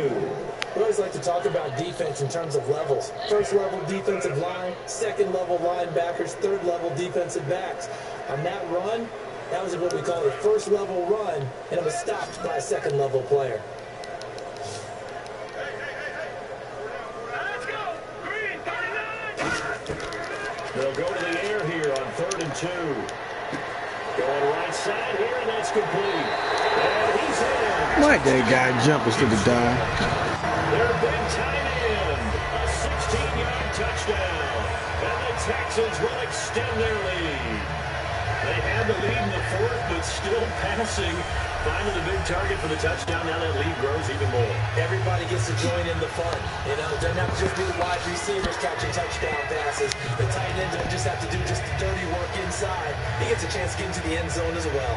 [SPEAKER 4] We always like to talk about defense in terms of levels. First level defensive line, second level linebackers, third level defensive backs. On that run, that was what we call a first level run, and it was stopped by a second level player.
[SPEAKER 3] They'll go to the air here on 3rd and 2. Going right side here, and that's complete. And he's in.
[SPEAKER 1] Why'd that guy jump instead of dive?
[SPEAKER 3] Their big tight end, a 16-yard touchdown. And the Texans will extend their lead. They had the lead in the 4th, but still passing. Finally, the big target for the touchdown. Now that lead grows even more.
[SPEAKER 4] Everybody gets to join in the fun. You know, it doesn't have to just be the wide receivers catching touchdown passes. The tight end doesn't just have to do just the dirty work inside. He gets a chance to get into the end zone as well.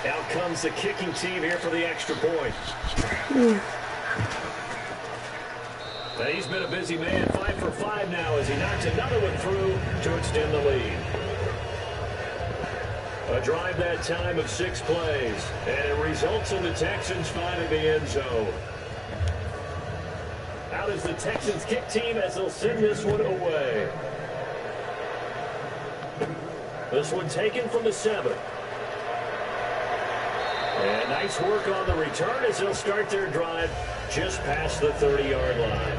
[SPEAKER 3] Out comes the kicking team here for the extra point. Now he's been a busy man, 5 for 5 now as he knocks another one through to extend the lead. A drive that time of 6 plays, and it results in the Texans finding the end zone. Out is the Texans kick team as they'll send this one away. This one taken from the 7. And nice work on the return as they'll start their drive just past the 30-yard line.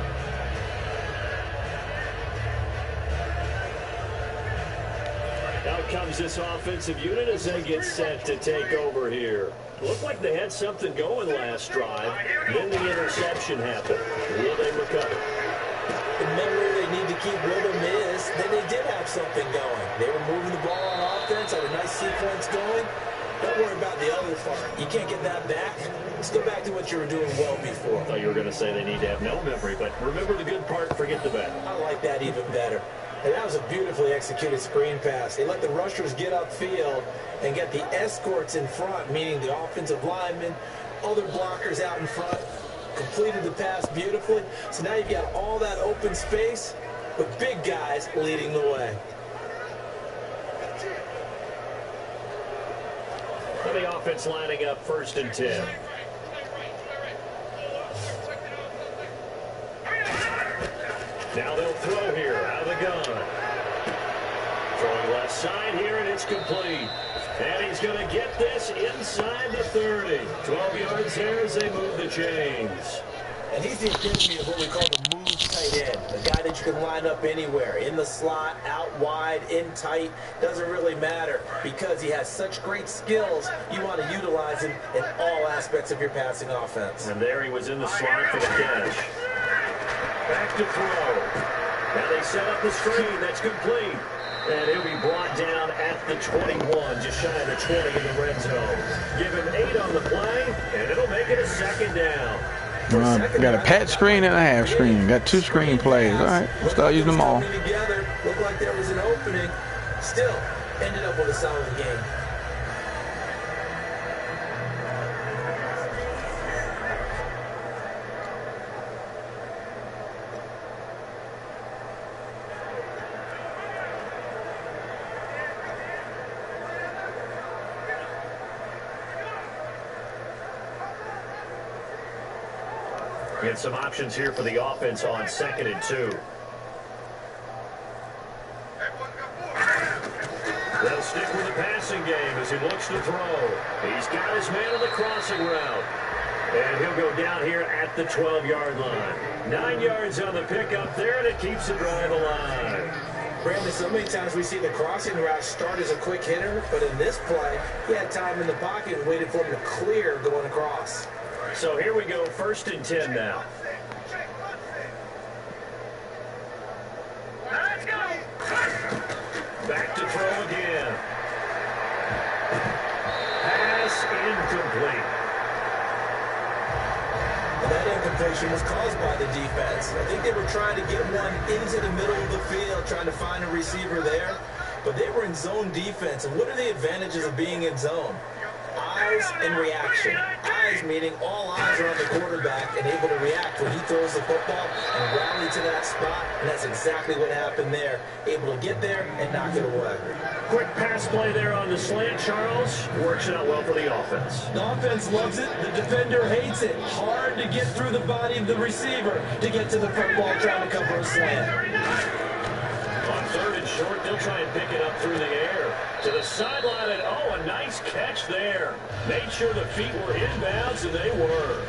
[SPEAKER 3] Out comes this offensive unit as they get set to take over here. Looked like they had something going last drive. Then the interception happened. Will they recover?
[SPEAKER 4] The memory they need to keep with them is that they did have something going. They were moving the ball on offense, had a nice sequence going. Don't worry about the other part. You can't get that back. Let's go back to what you were doing well before.
[SPEAKER 3] I thought you were going to say they need to have no memory, but remember the good part, forget the bad.
[SPEAKER 4] I like that even better. And that was a beautifully executed screen pass. They let the rushers get upfield and get the escorts in front, meaning the offensive linemen, other blockers out in front, completed the pass beautifully. So now you've got all that open space, but big guys leading the way.
[SPEAKER 3] The offense lining up 1st and 10. Now they'll throw here out of the gun. Throwing left side here, and it's complete. And he's going to get this inside the 30. 12 yards there as they move the chains.
[SPEAKER 4] And he's the epitome of what we call the move tight end. The guy that you can line up anywhere. In the slot, out wide, in tight. Doesn't really matter because he has such great skills. You want to utilize him in all aspects of your passing offense.
[SPEAKER 3] And there he was in the slot for the catch. Back to throw. Now they set up the screen. That's complete. And he'll be brought down at the 21, just shy of the 20 in the red zone. Give him 8 on the play, and it'll make it a 2nd down.
[SPEAKER 1] Got a pat screen and a half screen. Got 2 screen plays. All right, we'll start using them all.
[SPEAKER 4] Together, looked like there was an opening. Still, ended up with a solid game.
[SPEAKER 3] Get some options here for the offense on 2nd and 2. They'll stick with the passing game as he looks to throw. He's got his man on the crossing route. And he'll go down here at the 12-yard line. 9 yards on the pickup there, and it keeps the drive alive.
[SPEAKER 4] Brandon, so many times we see the crossing route start as a quick hitter, but in this play, he had time in the pocket and waited for him to clear going across.
[SPEAKER 3] So here we go, 1st and 10 now.
[SPEAKER 4] separation was caused by the defense. I think they were trying to get one into the middle of the field, trying to find a receiver there. But they were in zone defense. And what are the advantages of being in zone? Eyes and reaction. Eyes meaning all eyes are on the quarterback and able to react when he throws the football and rally to that spot. And that's exactly what happened there. Able to get there and knock it away.
[SPEAKER 3] Quick pass play there on the slant, Charles. Works out well for the offense.
[SPEAKER 4] The offense loves it. The defender hates it. Hard to get through the body of the receiver to get to the football trying to cover a slant.
[SPEAKER 3] On 3rd and short, they'll try and pick it up through the air. To the sideline, and oh, a nice catch there. Made sure the feet were inbounds, and they were.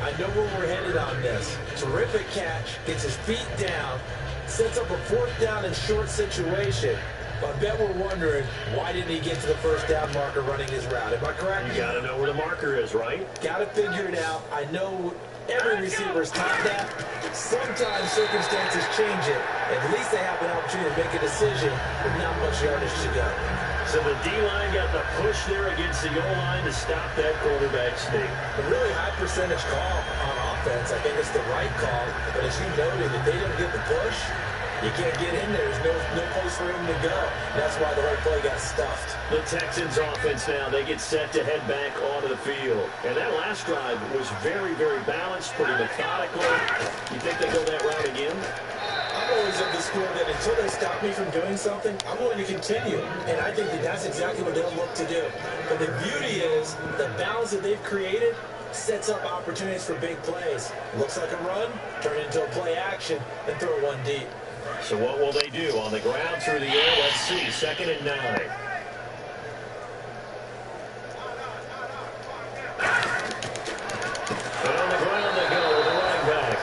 [SPEAKER 4] I know where we're headed on this. Terrific catch, gets his feet down, sets up a 4th down and short situation. But I bet we're wondering, why didn't he get to the 1st down marker running his route? Am I correct?
[SPEAKER 3] You got to know where the marker is, right?
[SPEAKER 4] Got to figure it out. I know every receiver's taught that. Sometimes circumstances change it. At least they have an opportunity to make a decision with not much yardage to go.
[SPEAKER 3] So the D-line got the push there against the O-line to stop that quarterback sneak.
[SPEAKER 4] A really high percentage call on offense. I think it's the right call. But as you noted, if they don't get the push, you can't get in there. There's no place for him to go. That's why the right play got stuffed.
[SPEAKER 3] The Texans offense now, they get set to head back onto the field. And that last drive was very, very balanced, pretty methodical. You think they go that route again?
[SPEAKER 4] I'm always of the school that until they stop me from doing something, I'm going to continue. And I think that that's exactly what they'll look to do. But the beauty is the balance that they've created sets up opportunities for big plays. Looks like a run, turn it into a play action, and throw one deep.
[SPEAKER 3] So what will they do? On the ground, through the air, let's see. 2nd and 9. And on the ground they go with the running back.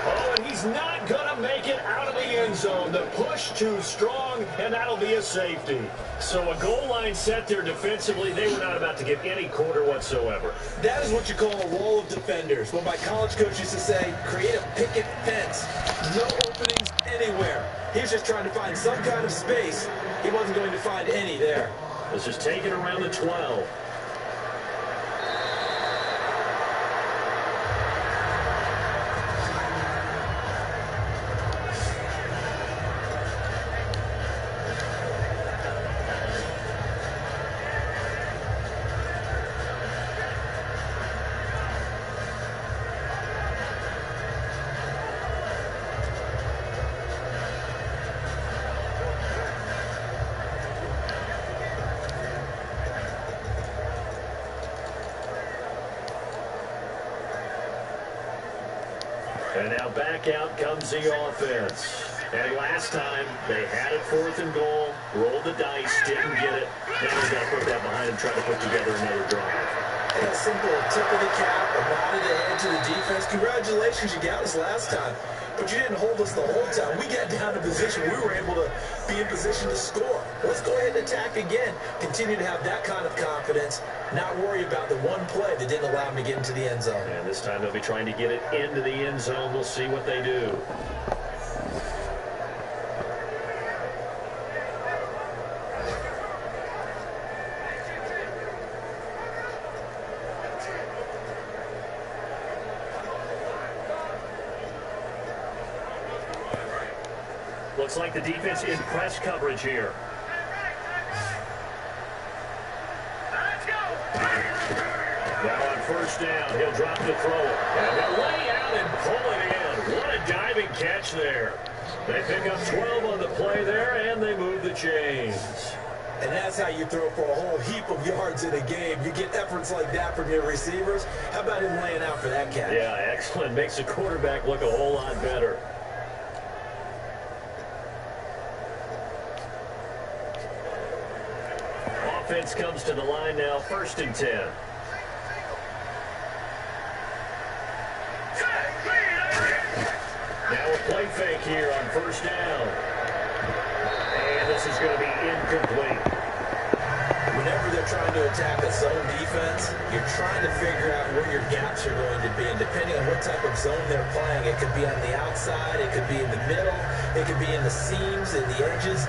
[SPEAKER 3] Oh, and he's not going to make it out of the end zone. The push too strong, and that'll be a safety. So a goal line set there defensively. They were not about to give any quarter whatsoever.
[SPEAKER 4] That is what you call a wall of defenders. What my college coach used to say, create a picket fence. No openings anywhere. He was just trying to find some kind of space. He wasn't going to find any there.
[SPEAKER 3] This is taken around the 12. And now back out comes the offense. And last time, they had it 4th and goal, rolled the dice, didn't get it. Now they've got to put that behind and try to put together another drive.
[SPEAKER 4] And a simple tip of the cap, a nod of the head to the defense. Congratulations, you got us last time. But you didn't hold us the whole time. We got down to position. We were able to be in position to score. Let's go ahead and attack again. Continue to have that kind of confidence. Not worry about the one play that didn't allow them to get into the end zone.
[SPEAKER 3] And this time they'll be trying to get it into the end zone. We'll see what they do. Looks like the defense in press coverage here. Now on 1st down, he'll drop the throw. And they'll lay out and pull it in. What a diving catch there. They pick up 12 on the play there, and they move the chains.
[SPEAKER 4] And that's how you throw for a whole heap of yards in a game. You get efforts like that from your receivers. How about him laying out for that catch?
[SPEAKER 3] Yeah, excellent. Makes the quarterback look a whole lot better. Offense comes to the line now, 1st and 10. Now a play fake here on 1st down. And this is going to be incomplete.
[SPEAKER 4] Whenever they're trying to attack a zone defense, you're trying to figure out where your gaps are going to be. And depending on what type of zone they're playing, it could be on the outside, it could be in the middle, it could be in the seams and the edges.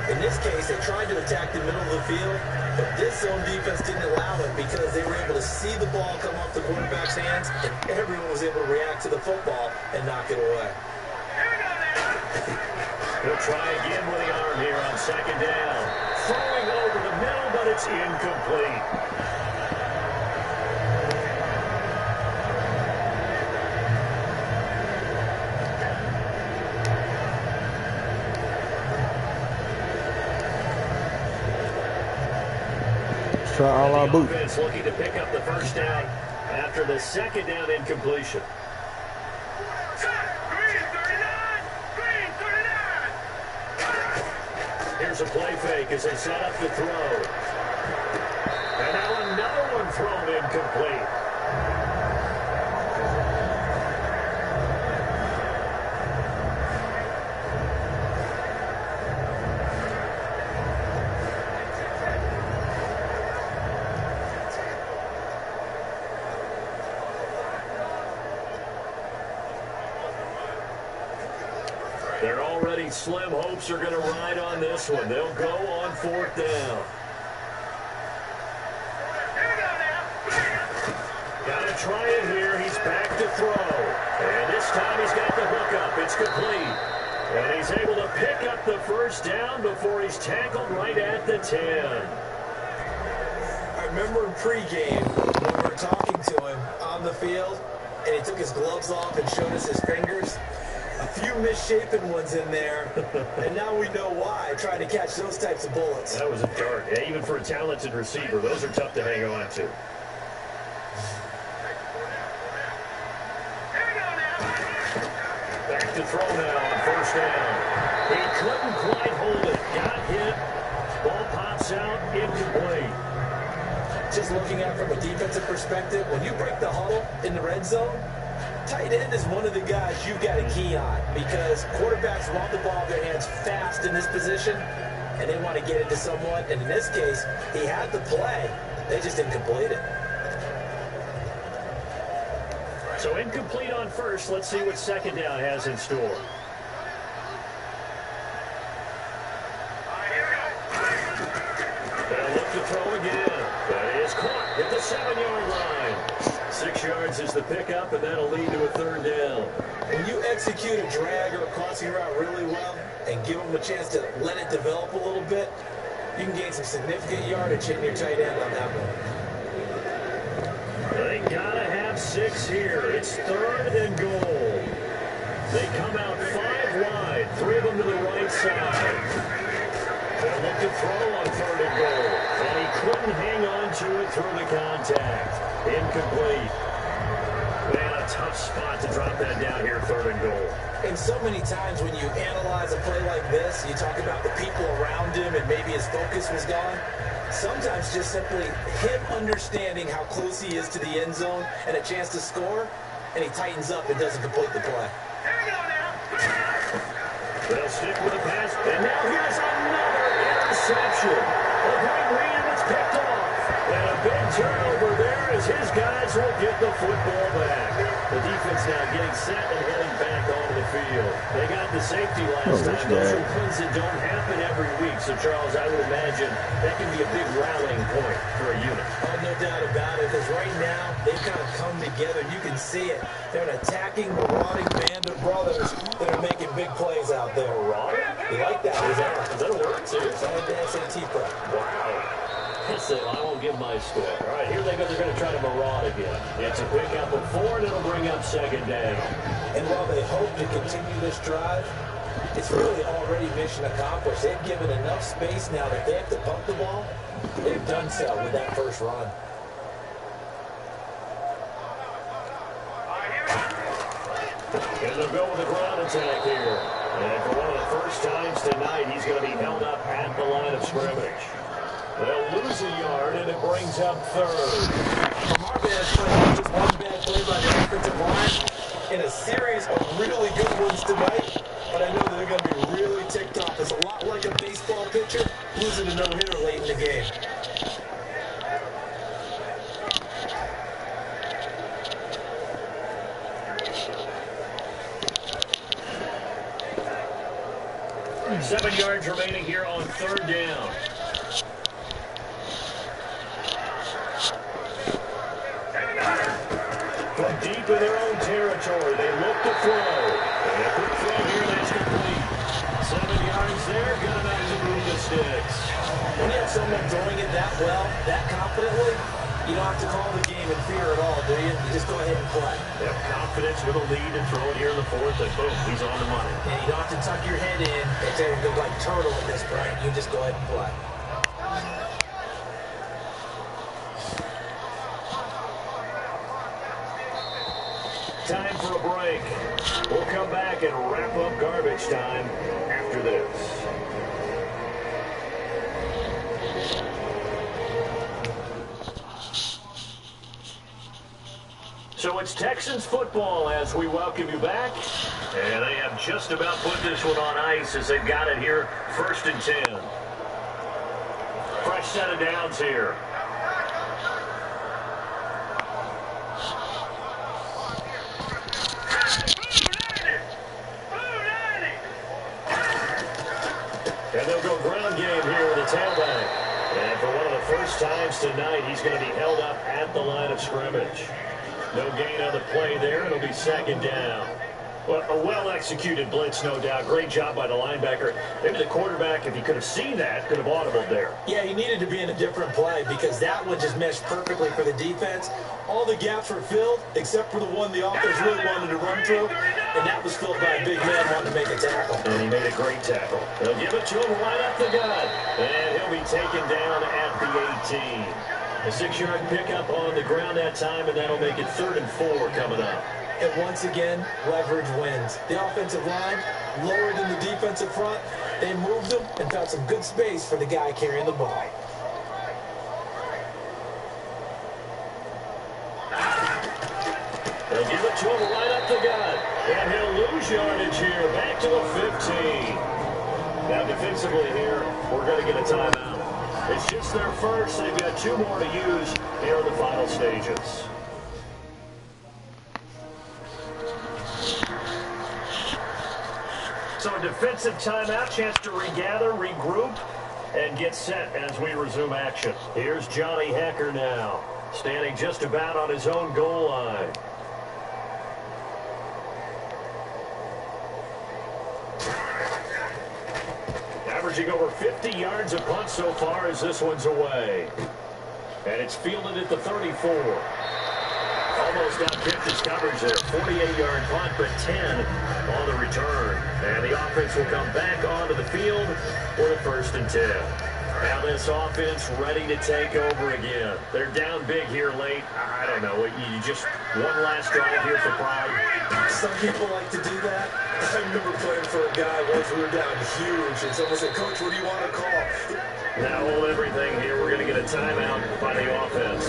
[SPEAKER 4] In this case, they tried to attack the middle of the field, but this zone defense didn't allow it because they were able to see the ball come off the quarterback's hands, and everyone was able to react to the football and knock it away.
[SPEAKER 3] He'll try again with the arm here on second down. Throwing over the middle, but it's incomplete.
[SPEAKER 1] Try a la boot.
[SPEAKER 3] Offense looking to pick up the first down after the second down incompletion. Here's a play fake as they set up the throw. And now another one thrown incomplete. They're already slim hopes are going to ride on this one. They'll go on fourth down. Got to try it here. He's back to throw. And this time he's got the hook up. It's complete. And he's able to pick up the first down before he's tackled right at the 10.
[SPEAKER 4] I remember in pregame when we were talking to him on the field, and he took his gloves off and showed us his fingers. A few misshapen ones in there, and now we know why, trying to catch those types of bullets.
[SPEAKER 3] That was a dart. Yeah, even for a talented receiver, those are tough to hang on to. Back to throw now on first down. He couldn't quite hold it. Got hit. Ball pops out, incomplete.
[SPEAKER 4] Just looking at it from a defensive perspective, when you break the huddle in the red zone, tight end is one of the guys you've got to key on because quarterbacks want the ball in their hands fast in this position, and they want to get it to someone. And in this case, he had the play. They just didn't complete it.
[SPEAKER 3] So incomplete on first. Let's see what second down has in store. They'll look to throw again. That is caught at the 7-yard line. 6 yards is the pickup, and that'll lead to a third down.
[SPEAKER 4] When you execute a drag or a crossing route really well and give them a chance to let it develop a little bit, you can gain some significant yardage hitting your tight end on that one.
[SPEAKER 3] They gotta have 6 here. It's third and goal. They come out 5 wide, 3 of them to the right side. They'll look to throw on third and goal, and he couldn't hang on to it through the contact. Incomplete. Man, a tough spot to drop that down here, third and goal.
[SPEAKER 4] And so many times when you analyze a play like this, you talk about the people around him and maybe his focus was gone. Sometimes just simply him understanding how close he is to the end zone and a chance to score, and he tightens up and doesn't complete the play.
[SPEAKER 3] They'll stick with the pass, and now here's another interception. A great read, and it's picked off. And a big turnover there as his guys will get the football back. The defense now getting set and heading back onto the field. They got the safety last time. Those are things that don't happen every week. So, Charles, I would imagine that can be a big rallying point for a unit.
[SPEAKER 4] Oh, no doubt about it, because right now they've kind of come together. You can see it. They're an attacking, marauding band of brothers that are making big plays out there.
[SPEAKER 3] Marauding?
[SPEAKER 4] You like that?
[SPEAKER 3] Is that a word, too?
[SPEAKER 4] It's on the SAT prep.
[SPEAKER 3] Wow. So I won't give my score. All right, here they go. They're going to try to maraud again. It's a pickup of 4, and it'll bring up second down.
[SPEAKER 4] And while they hope to continue this drive, it's really already mission accomplished. They've given enough space now that they have to pump the ball. They've done so with that first run.
[SPEAKER 3] And they'll go with a ground attack here. And for one of the first times tonight, he's going to be held up at the line of scrimmage. They'll lose a yard, and it brings up third.
[SPEAKER 4] From our vantage point, just one bad play by the offensive line in a series of really good ones tonight. But I know that they're going to be really ticked off. It's a lot like a baseball pitcher losing a no-hitter late in the game.
[SPEAKER 3] 7 yards remaining here on 3rd down. From deep in their own territory, they look to throw. And a quick throw here, that's complete. 7 yards there, good enough to move the sticks.
[SPEAKER 4] When you have someone throwing it that well, that confidently, you don't have to call the game in fear at all, do you? You just go ahead and play.
[SPEAKER 3] They have confidence with a lead and throw it here in the 4th, and boom, he's on the money.
[SPEAKER 4] And you don't have to tuck your head in and say you're like turtle at this point. You just go ahead and play.
[SPEAKER 3] Time for a break. We'll come back and wrap up garbage time after this. So it's Texans football as we welcome you back. And they have just about put this one on ice as they've got it here, 1st and 10. Fresh set of downs here. And they'll go ground game here with the tailback. And for one of the first times tonight, he's going to be held up at the line of scrimmage. No gain on the play there. It'll be 2nd down. Well, a well-executed blitz, no doubt. Great job by the linebacker. Maybe the quarterback, if he could have seen that, could have audibled there.
[SPEAKER 4] Yeah, he needed to be in a different play because that one just meshed perfectly for the defense. All the gaps were filled except for the one the offense really wanted to run through, and that was filled by a big man wanting to make a tackle.
[SPEAKER 3] And he made a great tackle. They'll give it to him right up the gut, and he'll be taken down at the 18. A 6-yard pickup on the ground that time, and that'll make it 3rd and 4 coming up.
[SPEAKER 4] And once again, leverage wins. The offensive line, lower than the defensive front, they moved them and found some good space for the guy carrying the ball.
[SPEAKER 3] They'll give it to him right up the gut. And he'll lose yardage here, back to the 15. Now defensively here, we're going to get a timeout. It's just their first. They've got 2 more to use here in the final stages. So a defensive timeout, chance to regather, regroup, and get set as we resume action. Here's Johnny Hecker now, standing just about on his own goal line. Averaging over 50 yards a punt so far as this one's away. And it's fielded at the 34. Almost outkicked his coverage there. 48-yard punt, but 10 on the return. And the offense will come back onto the field for the 1st and 10. Now this offense ready to take over again. They're down big here late. I don't know. You just one last drive here for pride.
[SPEAKER 4] Some people like to do that. I remember playing for a guy once we were down huge, and someone said, "Coach, what do you want to call?"
[SPEAKER 3] Now hold everything here. We're going to get a timeout by the offense.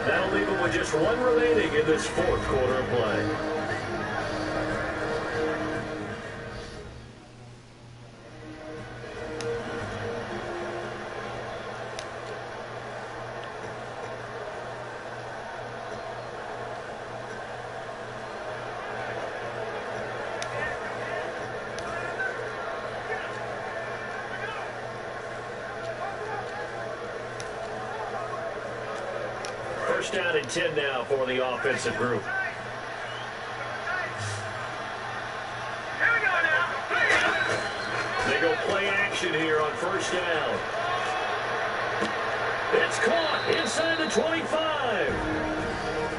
[SPEAKER 3] That'll leave them with just 1 remaining in this 4th quarter of play. First down and 10 now for the offensive group. They go play action here on 1st down. It's caught inside the 25.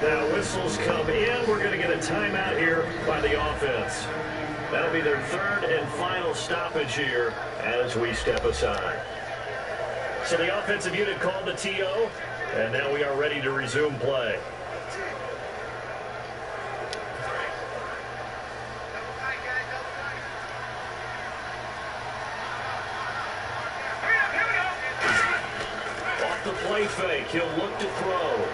[SPEAKER 3] Now whistles come in. We're going to get a timeout here by the offense. That'll be their 3rd and final stoppage here as we step aside. So the offensive unit called the TO. And now we are ready to resume play. Off the play fake, he'll look to throw.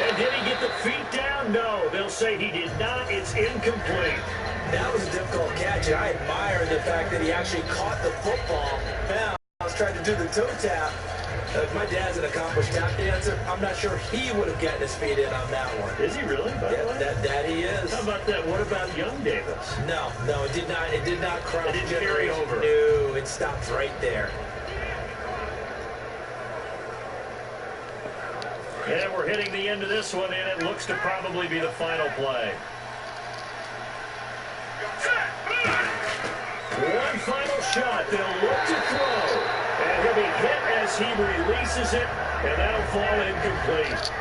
[SPEAKER 3] And did he get the feet down? No, they'll say he did not. It's incomplete.
[SPEAKER 4] That was a difficult catch, and I admire the fact that he actually caught the football. Now, I was trying to do the toe tap. If my dad's an accomplished tap dancer, I'm not sure he would have gotten his feet in on that one.
[SPEAKER 3] Is he really?
[SPEAKER 4] Yeah, that he is.
[SPEAKER 3] How about that? What about young Davis?
[SPEAKER 4] No, it did not. It did not cross.
[SPEAKER 3] It didn't carry over.
[SPEAKER 4] No, it stops right there.
[SPEAKER 3] And we're hitting the end of this one, and it looks to probably be the final play. One final shot. They'll look to throw. And he'll be hit as he releases it, and that'll fall incomplete.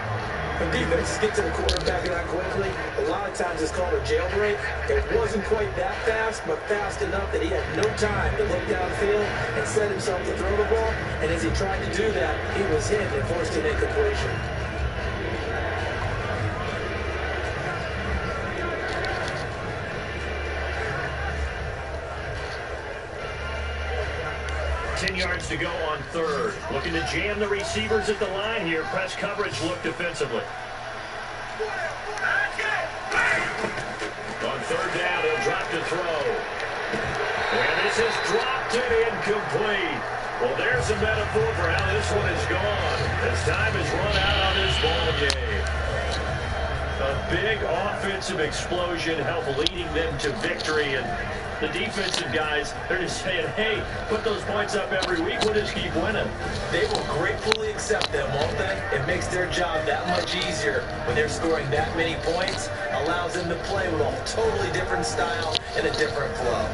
[SPEAKER 4] When defenses get to the quarterback that quickly, a lot of times it's called a jailbreak. It wasn't quite that fast, but fast enough that he had no time to look downfield and set himself to throw the ball. And as he tried to do that, he was hit and forced an incompletion.
[SPEAKER 3] Yards to go on third. Looking to jam the receivers at the line here. Press coverage look defensively. On third down, he'll drop to throw. And this is dropped and incomplete. Well, there's a metaphor for how this one is gone. As time has run out on this ball game. A big offensive explosion helped leading them to victory, and the defensive guys, they're just saying, hey, put those points up every week. We'll just keep winning.
[SPEAKER 4] They will gratefully accept them, won't they? It makes their job that much easier when they're scoring that many points. Allows them to play with a totally different style and a different flow.